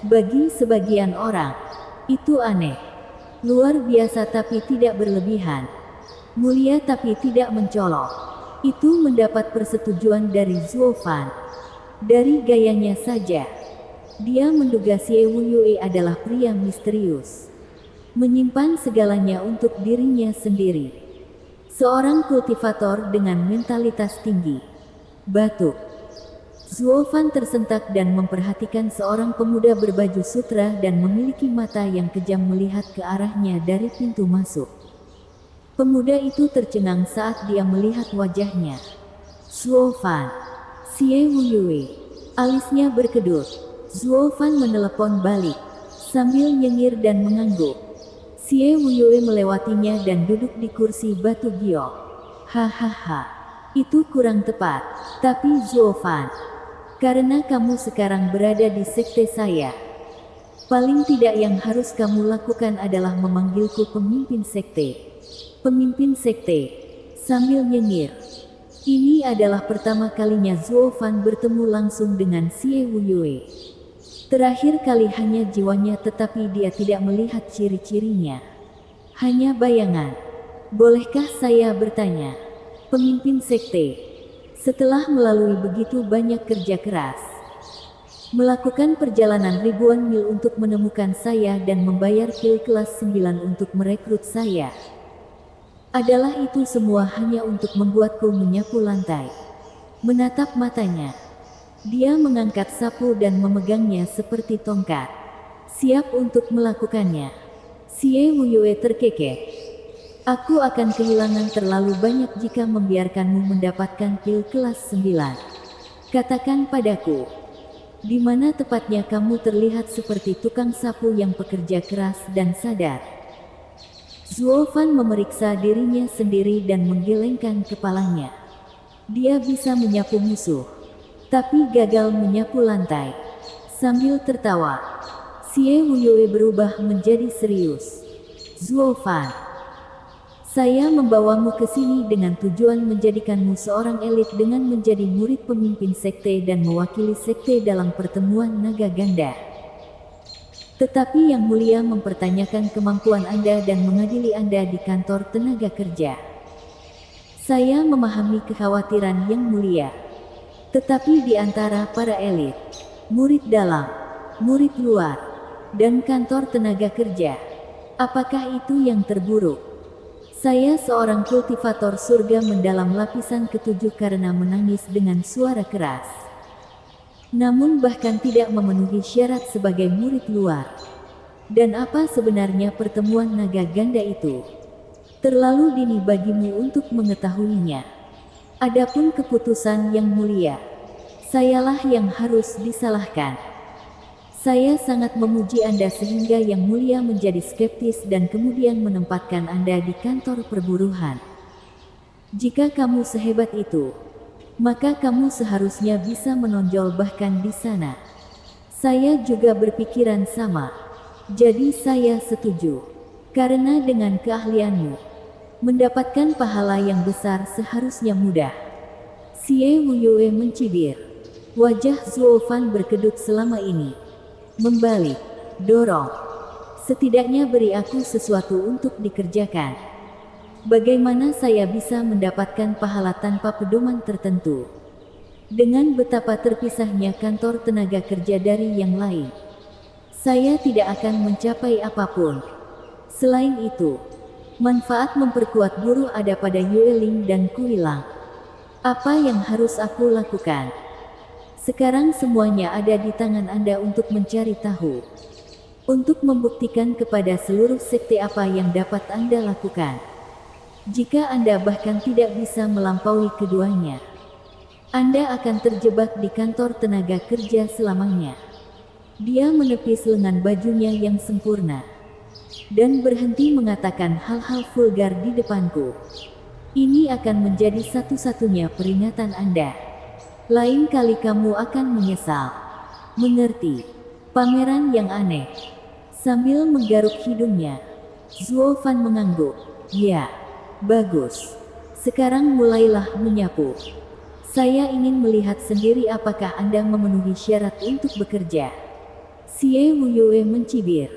Bagi sebagian orang, itu aneh. Luar biasa tapi tidak berlebihan. Mulia tapi tidak mencolok. Itu mendapat persetujuan dari Zuo Fan. Dari gayanya saja, dia menduga Xie Wuyue adalah pria misterius. Menyimpan segalanya untuk dirinya sendiri. Seorang kultivator dengan mentalitas tinggi. Batuk. Zuo Fan tersentak dan memperhatikan seorang pemuda berbaju sutra dan memiliki mata yang kejam melihat ke arahnya dari pintu masuk. Pemuda itu tercengang saat dia melihat wajahnya. Zuo Fan, Xie Wuyue. Alisnya berkedut. Zuo Fan menelepon balik, sambil nyengir dan mengangguk. Xie Wuyue melewatinya dan duduk di kursi batu giok. Hahaha, itu kurang tepat. Tapi Zuo Fan, karena kamu sekarang berada di sekte saya, paling tidak yang harus kamu lakukan adalah memanggilku pemimpin sekte. Pemimpin sekte, sambil nyengir. Ini adalah pertama kalinya Zuo Fan bertemu langsung dengan Xie Wuyue. Terakhir kali hanya jiwanya, tetapi dia tidak melihat ciri-cirinya. Hanya bayangan. Bolehkah saya bertanya? Pemimpin sekte, setelah melalui begitu banyak kerja keras, melakukan perjalanan ribuan mil untuk menemukan saya dan membayar pil kelas 9 untuk merekrut saya, adalah itu semua hanya untuk membuatku menyapu lantai? Menatap matanya, dia mengangkat sapu dan memegangnya seperti tongkat, siap untuk melakukannya. Xie Wuyue terkekeh. Aku akan kehilangan terlalu banyak jika membiarkanmu mendapatkan pil kelas 9. Katakan padaku, di mana tepatnya kamu terlihat seperti tukang sapu yang pekerja keras dan sadar. Zuo Fan memeriksa dirinya sendiri dan menggelengkan kepalanya. Dia bisa menyapu musuh, tapi gagal menyapu lantai. Sambil tertawa, Xie Wuyue berubah menjadi serius. Zuo Fan, saya membawamu ke sini dengan tujuan menjadikanmu seorang elit dengan menjadi murid pemimpin sekte dan mewakili sekte dalam pertemuan naga ganda. Tetapi Yang Mulia mempertanyakan kemampuan Anda dan mengadili Anda di kantor tenaga kerja. Saya memahami kekhawatiran Yang Mulia. Tetapi di antara para elit, murid dalam, murid luar, dan kantor tenaga kerja, apakah itu yang terburuk? Saya seorang kultivator surga mendalam lapisan ketujuh karena menangis dengan suara keras. Namun bahkan tidak memenuhi syarat sebagai murid luar. Dan apa sebenarnya pertemuan naga ganda itu? Terlalu dini bagimu untuk mengetahuinya. Adapun keputusan Yang Mulia, sayalah yang harus disalahkan. Saya sangat memuji Anda sehingga Yang Mulia menjadi skeptis dan kemudian menempatkan Anda di kantor perburuhan. Jika kamu sehebat itu, maka kamu seharusnya bisa menonjol bahkan di sana. Saya juga berpikiran sama. Jadi saya setuju. Karena dengan keahlianmu, mendapatkan pahala yang besar seharusnya mudah. Xie Wuyue mencibir. Wajah Zuo Fan berkedut selama ini. Membalik, dorong. Setidaknya beri aku sesuatu untuk dikerjakan. Bagaimana saya bisa mendapatkan pahala tanpa pedoman tertentu? Dengan betapa terpisahnya kantor tenaga kerja dari yang lain, saya tidak akan mencapai apapun. Selain itu, manfaat memperkuat buruh ada pada Yueling dan Kuilang. Apa yang harus aku lakukan? Sekarang semuanya ada di tangan Anda untuk mencari tahu. Untuk membuktikan kepada seluruh sekte apa yang dapat Anda lakukan. Jika Anda bahkan tidak bisa melampaui keduanya, Anda akan terjebak di kantor tenaga kerja selamanya. Dia menepis lengan bajunya yang sempurna dan berhenti mengatakan hal-hal vulgar di depanku. Ini akan menjadi satu-satunya peringatan Anda. Lain kali kamu akan menyesal. Mengerti? Pangeran yang aneh. Sambil menggaruk hidungnya, Zuo Fan mengangguk. Ya. Bagus. Sekarang mulailah menyapu. Saya ingin melihat sendiri apakah Anda memenuhi syarat untuk bekerja. Xie Wuyue mencibir.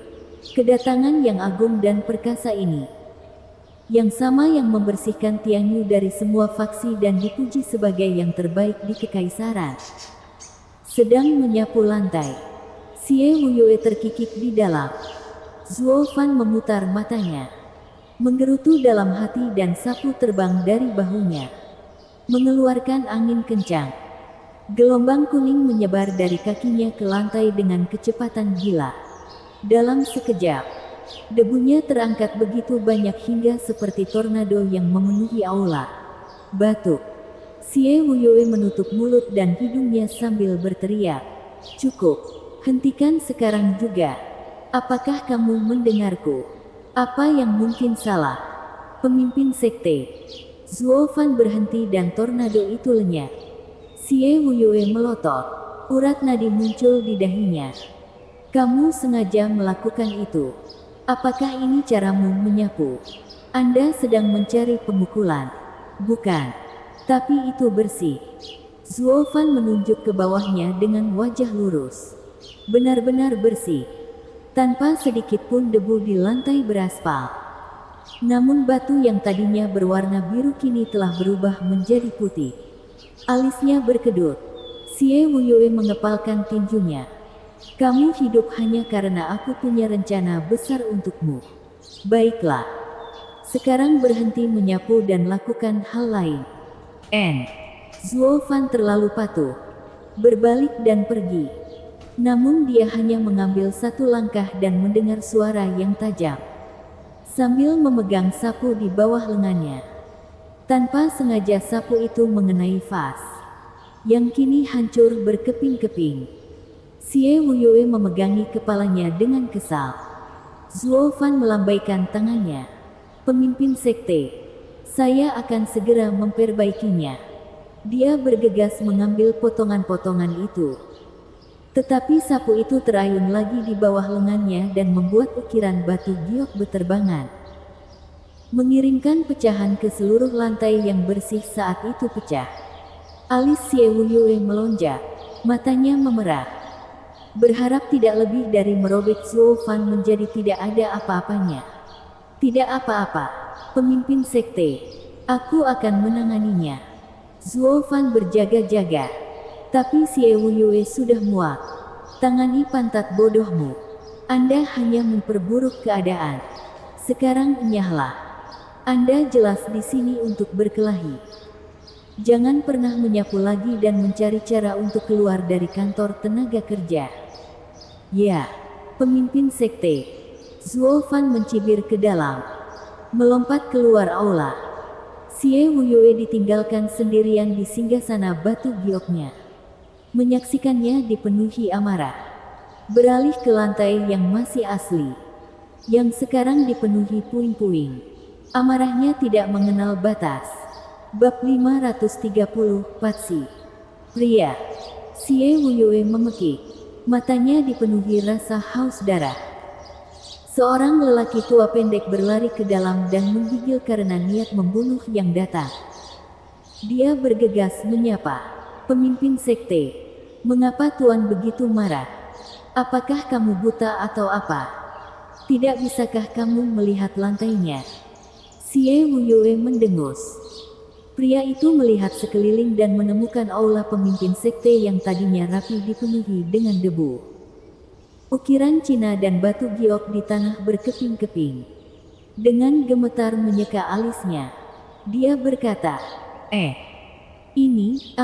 Kedatangan yang agung dan perkasa ini, yang sama yang membersihkan Tianyu dari semua faksi dan dipuji sebagai yang terbaik di kekaisaran, sedang menyapu lantai. Xie Wuyue terkikik di dalam. Zuo Fan memutar matanya, menggerutu dalam hati dan sapu terbang dari bahunya, mengeluarkan angin kencang. Gelombang kuning menyebar dari kakinya ke lantai dengan kecepatan gila. Dalam sekejap, Debunya terangkat begitu banyak hingga seperti tornado yang memenuhi aula. Batuk. Xie Wuyue menutup mulut dan hidungnya sambil berteriak. Cukup. Hentikan sekarang juga. Apakah kamu mendengarku? Apa yang mungkin salah? Pemimpin sekte. Zuo Fan berhenti dan tornado itu lenyap. Xie Wuyue melotot. Urat nadi muncul di dahinya. Kamu sengaja melakukan itu. Apakah ini caramu menyapu? Anda sedang mencari pemukulan. Bukan. Tapi itu bersih. Zuo Fan menunjuk ke bawahnya dengan wajah lurus. Benar-benar bersih. Tanpa sedikit pun debu di lantai beraspal. Namun batu yang tadinya berwarna biru kini telah berubah menjadi putih. Alisnya berkedut. Xie Wuyue mengepalkan tinjunya. Kamu hidup hanya karena aku punya rencana besar untukmu. Baiklah. Sekarang berhenti menyapu dan lakukan hal lain. Zuo Fan terlalu patuh. Berbalik dan pergi. Namun dia hanya mengambil satu langkah dan mendengar suara yang tajam. Sambil memegang sapu di bawah lengannya. Tanpa sengaja sapu itu mengenai vas. Yang kini hancur berkeping-keping. Xie Wuyue memegangi kepalanya dengan kesal. Zuo Fan melambaikan tangannya. Pemimpin sekte. Saya akan segera memperbaikinya. Dia bergegas mengambil potongan-potongan itu. Tetapi sapu itu terayun lagi di bawah lengannya dan membuat ukiran batu giok beterbangan. Mengirimkan pecahan ke seluruh lantai yang bersih saat itu pecah. Alis Xie Wuyue melonjak, matanya memerah. Berharap tidak lebih dari merobek Zuo Fan menjadi tidak ada apa-apanya. Tidak apa-apa, pemimpin sekte. Aku akan menanganinya. Zuo Fan berjaga-jaga. Tapi Xie Wuyue sudah muak. Tangani pantat bodohmu. Anda hanya memperburuk keadaan. Sekarang enyahlah. Anda jelas di sini untuk berkelahi. Jangan pernah menyapu lagi dan mencari cara untuk keluar dari kantor tenaga kerja. Ya, pemimpin sekte. Zuo Fan mencibir ke dalam. Melompat keluar aula. Xie Wuyue ditinggalkan sendirian di singgasana batu gioknya. Menyaksikannya dipenuhi amarah. Beralih ke lantai yang masih asli. Yang sekarang dipenuhi puing-puing. Amarahnya tidak mengenal batas. Bab 530, Patsi. Pria. Xie Wuyue memekik. Matanya dipenuhi rasa haus darah. Seorang lelaki tua pendek berlari ke dalam dan menggigil karena niat membunuh yang datang. Dia bergegas menyapa. Pemimpin sekte. Mengapa Tuan begitu marah? Apakah kamu buta atau apa? Tidak bisakah kamu melihat lantainya? Xie Wuyue mendengus. Pria itu melihat sekeliling dan menemukan aula pemimpin sekte yang tadinya rapi dipenuhi dengan debu. Ukiran Cina dan batu giok di tanah berkeping-keping. Dengan gemetar menyeka alisnya, dia berkata, Ini,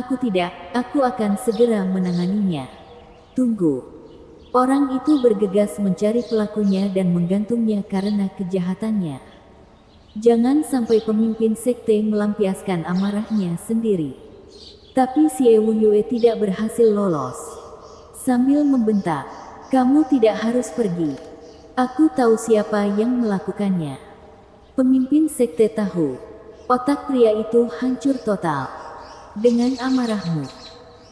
aku akan segera menanganinya. Tunggu. Orang itu bergegas mencari pelakunya dan menggantungnya karena kejahatannya. Jangan sampai pemimpin sekte melampiaskan amarahnya sendiri. Tapi Xie Wuyue tidak berhasil lolos. Sambil membentak, kamu tidak harus pergi. Aku tahu siapa yang melakukannya. Pemimpin sekte tahu. Otak pria itu hancur total. Dengan amarahmu,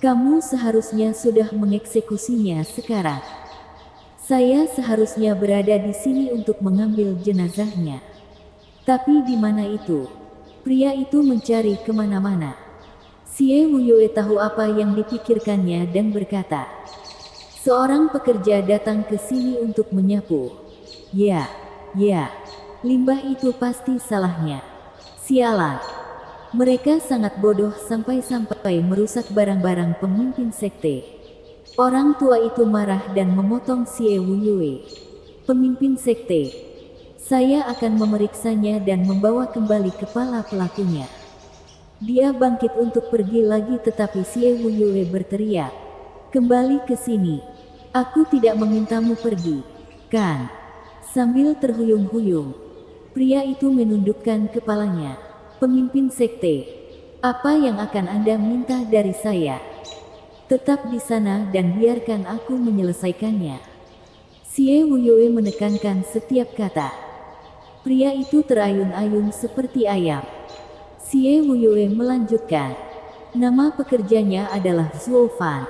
kamu seharusnya sudah mengeksekusinya sekarang. Saya seharusnya berada di sini untuk mengambil jenazahnya. Tapi di mana itu? Pria itu mencari kemana-mana. Xie Wuyue tahu apa yang dipikirkannya dan berkata, seorang pekerja datang ke sini untuk menyapu. Ya, limbah itu pasti salahnya. Sialan. Mereka sangat bodoh sampai-sampai merusak barang-barang pemimpin sekte. Orang tua itu marah dan memotong Xie Wuyue. Pemimpin sekte. Saya akan memeriksanya dan membawa kembali kepala pelakunya. Dia bangkit untuk pergi lagi tetapi Xie Wuyue berteriak. Kembali ke sini. Aku tidak memintamu pergi. Kan? Sambil terhuyung-huyung, pria itu menundukkan kepalanya. Pemimpin sekte, apa yang akan Anda minta dari saya? Tetap di sana dan biarkan aku menyelesaikannya. Xie Wuyue menekankan setiap kata. Pria itu terayun-ayun seperti ayam. Xie Wuyue melanjutkan. Nama pekerjanya adalah Zhuo Fan.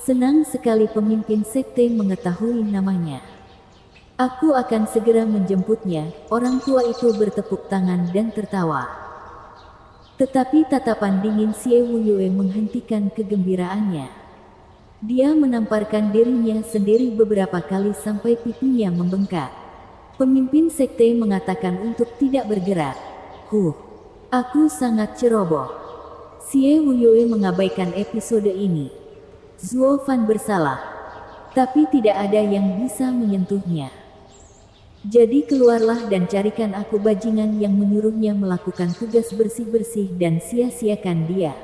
Senang sekali pemimpin sekte mengetahui namanya. Aku akan segera menjemputnya. Orang tua itu bertepuk tangan dan tertawa. Tetapi tatapan dingin Xie Wuyue menghentikan kegembiraannya. Dia menamparkan dirinya sendiri beberapa kali sampai pipinya membengkak. Pemimpin sekte mengatakan untuk tidak bergerak. Aku sangat ceroboh. Xie Wuyue mengabaikan episode ini. Zhuo Fan bersalah, tapi tidak ada yang bisa menyentuhnya. Jadi keluarlah dan carikan aku bajingan yang menyuruhnya melakukan tugas bersih-bersih dan sia-siakan dia.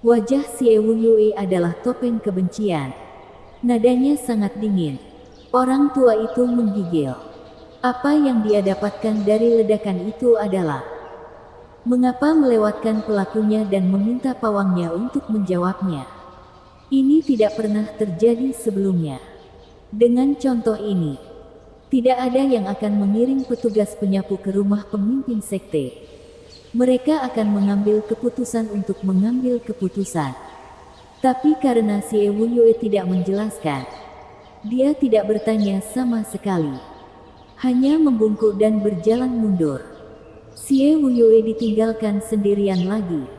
Wajah Xie Wuyue adalah topeng kebencian. Nadanya sangat dingin. Orang tua itu menggigil. Apa yang dia dapatkan dari ledakan itu adalah mengapa melewatkan pelakunya dan meminta pawangnya untuk menjawabnya. Ini tidak pernah terjadi sebelumnya. Dengan contoh ini, tidak ada yang akan mengirim petugas penyapu ke rumah pemimpin sekte. Mereka akan mengambil keputusan untuk mengambil keputusan. Tapi karena Xie Wuyue tidak menjelaskan, dia tidak bertanya sama sekali. Hanya membungkuk dan berjalan mundur. Xie Wuyue ditinggalkan sendirian lagi.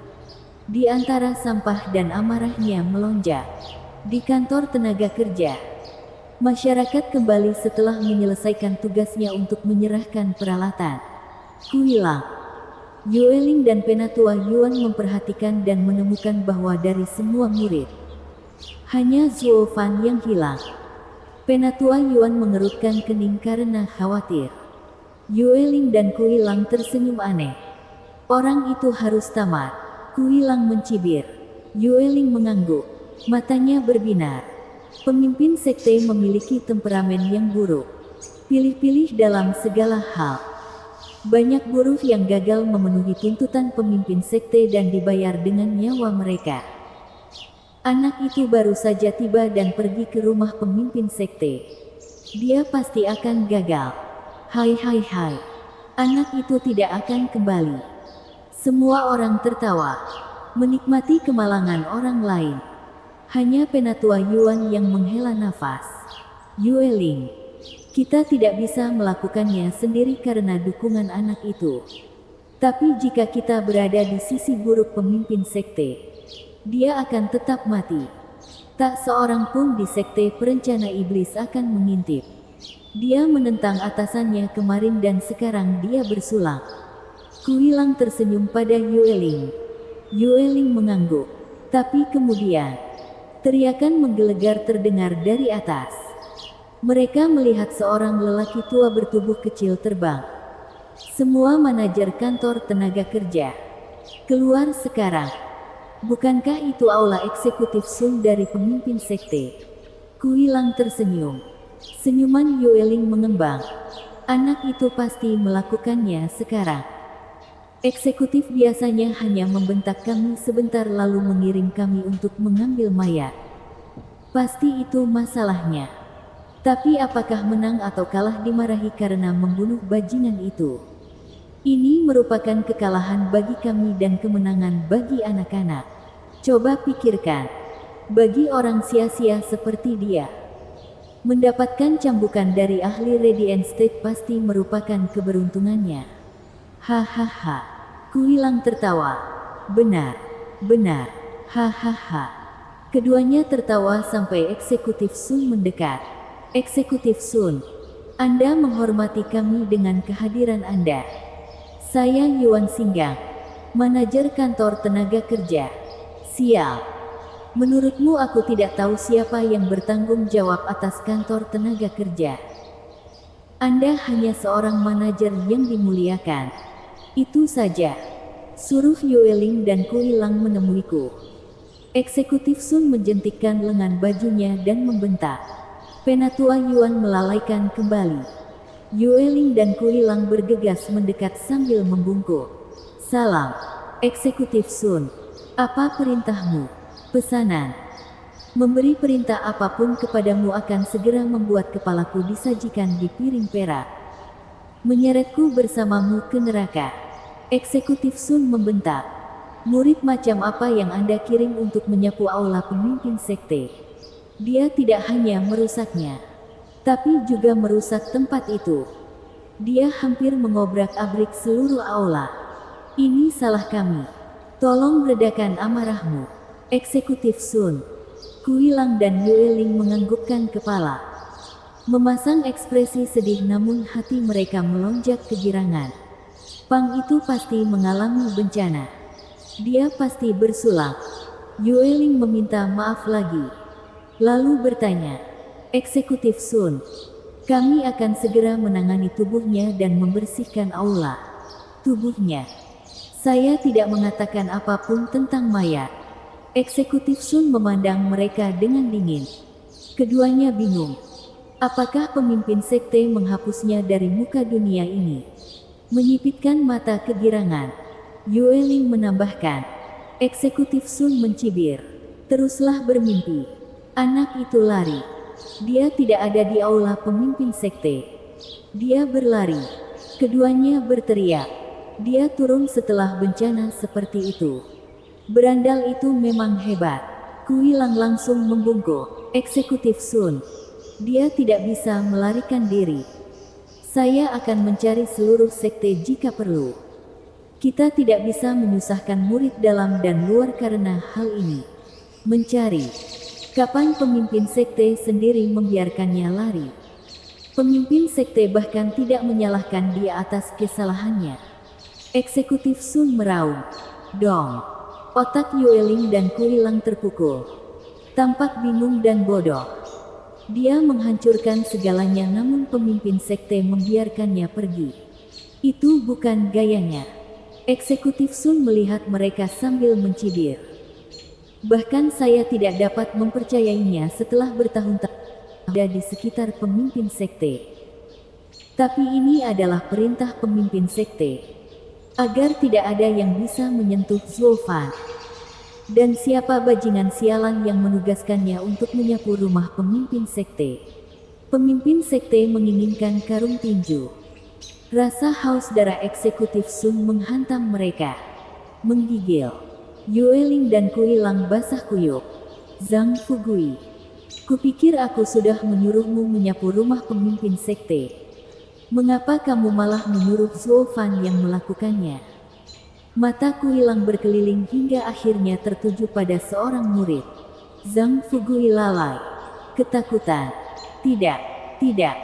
Di antara sampah dan amarahnya melonjak. Di kantor tenaga kerja, masyarakat kembali setelah menyelesaikan tugasnya untuk menyerahkan peralatan. Kuilang, Yueling dan Penatua Yuan memperhatikan dan menemukan bahwa dari semua murid, hanya Zhuo Fan yang hilang. Penatua Yuan mengerutkan kening karena khawatir. Yueling dan Kuilang tersenyum aneh. Orang itu harus tamat. Kuilang mencibir. Yueling mengangguk. Matanya berbinar. Pemimpin sekte memiliki temperamen yang buruk. Pilih-pilih dalam segala hal. Banyak buruh yang gagal memenuhi tuntutan pemimpin sekte dan dibayar dengan nyawa mereka. Anak itu baru saja tiba dan pergi ke rumah pemimpin sekte. Dia pasti akan gagal. Hai. Anak itu tidak akan kembali. Semua orang tertawa, menikmati kemalangan orang lain. Hanya Penatua Yuan yang menghela nafas. Yueling, kita tidak bisa melakukannya sendiri karena dukungan anak itu. Tapi jika kita berada di sisi buruk pemimpin sekte, dia akan tetap mati. Tak seorang pun di sekte perencana iblis akan mengintip. Dia menentang atasannya kemarin dan sekarang dia bersulang. Kuilang tersenyum pada Yueling. Yueling mengangguk. Tapi kemudian, teriakan menggelegar terdengar dari atas. Mereka melihat seorang lelaki tua bertubuh kecil terbang. Semua manajer kantor tenaga kerja keluar sekarang. Bukankah itu aula eksekutif Sun dari pemimpin sekte? Kuilang tersenyum. Senyuman Yueling mengembang. Anak itu pasti melakukannya sekarang. Eksekutif biasanya hanya membentak kami sebentar lalu mengirim kami untuk mengambil mayat. Pasti itu masalahnya. Tapi apakah menang atau kalah dimarahi karena membunuh bajingan itu? Ini merupakan kekalahan bagi kami dan kemenangan bagi anak-anak. Coba pikirkan. Bagi orang sia-sia seperti dia, mendapatkan cambukan dari ahli Radiant State pasti merupakan keberuntungannya. Hahaha. Kuilang tertawa. Benar. Hahaha. Keduanya tertawa sampai eksekutif Sun mendekat. Eksekutif Sun, Anda menghormati kami dengan kehadiran Anda. Saya Yuan Singgang, manajer kantor tenaga kerja. Sial. Menurutmu aku tidak tahu siapa yang bertanggung jawab atas kantor tenaga kerja. Anda hanya seorang manajer yang dimuliakan. Itu saja. Suruh Yueling dan Kuilang menemuiku. Eksekutif Sun menjentikkan lengan bajunya dan membentak. Penatua Yuan melalaikan kembali. Yueling dan Kuilang bergegas mendekat sambil membungkuk. Salam, Eksekutif Sun. Apa perintahmu? Pesanan. Memberi perintah apapun kepadamu akan segera membuat kepalaku disajikan di piring perak. Menyeretku bersamamu ke neraka. Eksekutif Sun membentak. Murid macam apa yang Anda kirim untuk menyapu aula pemimpin sekte? Dia tidak hanya merusaknya, tapi juga merusak tempat itu. Dia hampir mengobrak-abrik seluruh aula. Ini salah kami. Tolong redakan amarahmu. Eksekutif Sun. Kuilang dan Yueling menganggukkan kepala. Memasang ekspresi sedih namun hati mereka melonjak kegirangan. Pang itu pasti mengalami bencana. Dia pasti bersulap. Yueling meminta maaf lagi. Lalu bertanya, Eksekutif Sun, kami akan segera menangani tubuhnya dan membersihkan aula. Tubuhnya. Saya tidak mengatakan apapun tentang mayat. Eksekutif Sun memandang mereka dengan dingin. Keduanya bingung. Apakah pemimpin sekte menghapusnya dari muka dunia ini? Menyipitkan mata kegirangan. Yueling menambahkan. Eksekutif Sun mencibir. Teruslah bermimpi. Anak itu lari. Dia tidak ada di aula pemimpin sekte. Dia berlari. Keduanya berteriak. Dia turun setelah bencana seperti itu. Berandal itu memang hebat. Kuilang langsung membungkuk. Eksekutif Sun. Dia tidak bisa melarikan diri. Saya akan mencari seluruh sekte jika perlu. Kita tidak bisa menyusahkan murid dalam dan luar karena hal ini. Mencari. Kapan pemimpin sekte sendiri membiarkannya lari? Pemimpin sekte bahkan tidak menyalahkan dia atas kesalahannya. Eksekutif Sun meraung. Dong. Otak Yueling dan Kuilang terpukul. Tampak bingung dan bodoh. Dia menghancurkan segalanya namun pemimpin sekte membiarkannya pergi. Itu bukan gayanya. Eksekutif Sun melihat mereka sambil mencibir. Bahkan saya tidak dapat mempercayainya setelah bertahun-tahun ada di sekitar pemimpin sekte. Tapi ini adalah perintah pemimpin sekte. Agar tidak ada yang bisa menyentuh Zulfan. Dan siapa bajingan sialan yang menugaskannya untuk menyapu rumah pemimpin sekte? Pemimpin sekte menginginkan karung tinju. Rasa haus darah Eksekutif Sun menghantam mereka. Menggigil. Yueling dan Kuilang basah kuyup. Zhang Fugui. Kupikir aku sudah menyuruhmu menyapu rumah pemimpin sekte. Mengapa kamu malah menyuruh Zulfan yang melakukannya? Mata Kuilang berkeliling hingga akhirnya tertuju pada seorang murid. Zhang Fugui lalai. Ketakutan. Tidak, tidak.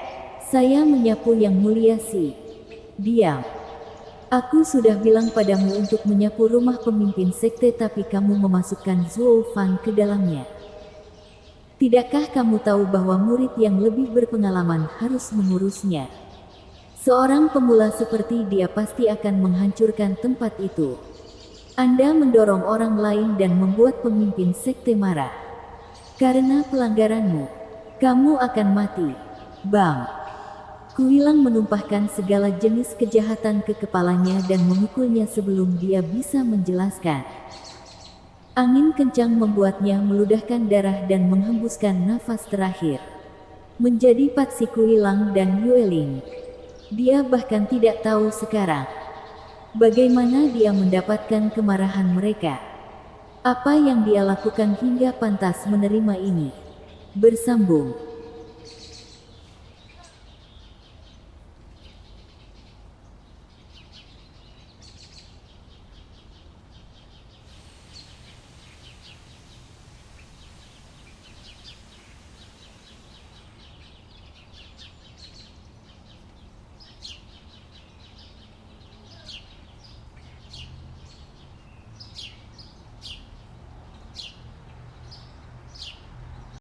Saya menyapu yang mulia Si. Diam. Aku sudah bilang padamu untuk menyapu rumah pemimpin sekte tapi kamu memasukkan Zulfan ke dalamnya. Tidakkah kamu tahu bahwa murid yang lebih berpengalaman harus mengurusnya? Seorang pemula seperti dia pasti akan menghancurkan tempat itu. Anda mendorong orang lain dan membuat pemimpin sekte marah. Karena pelanggaranmu, kamu akan mati. Bang! Kuilang menumpahkan segala jenis kejahatan ke kepalanya dan memukulnya sebelum dia bisa menjelaskan. Angin kencang membuatnya meludahkan darah dan menghembuskan nafas terakhir. Menjadi patsi Kuilang dan Yueling. Dia bahkan tidak tahu sekarang bagaimana dia mendapatkan kemarahan mereka. Apa yang dia lakukan hingga pantas menerima ini. Bersambung.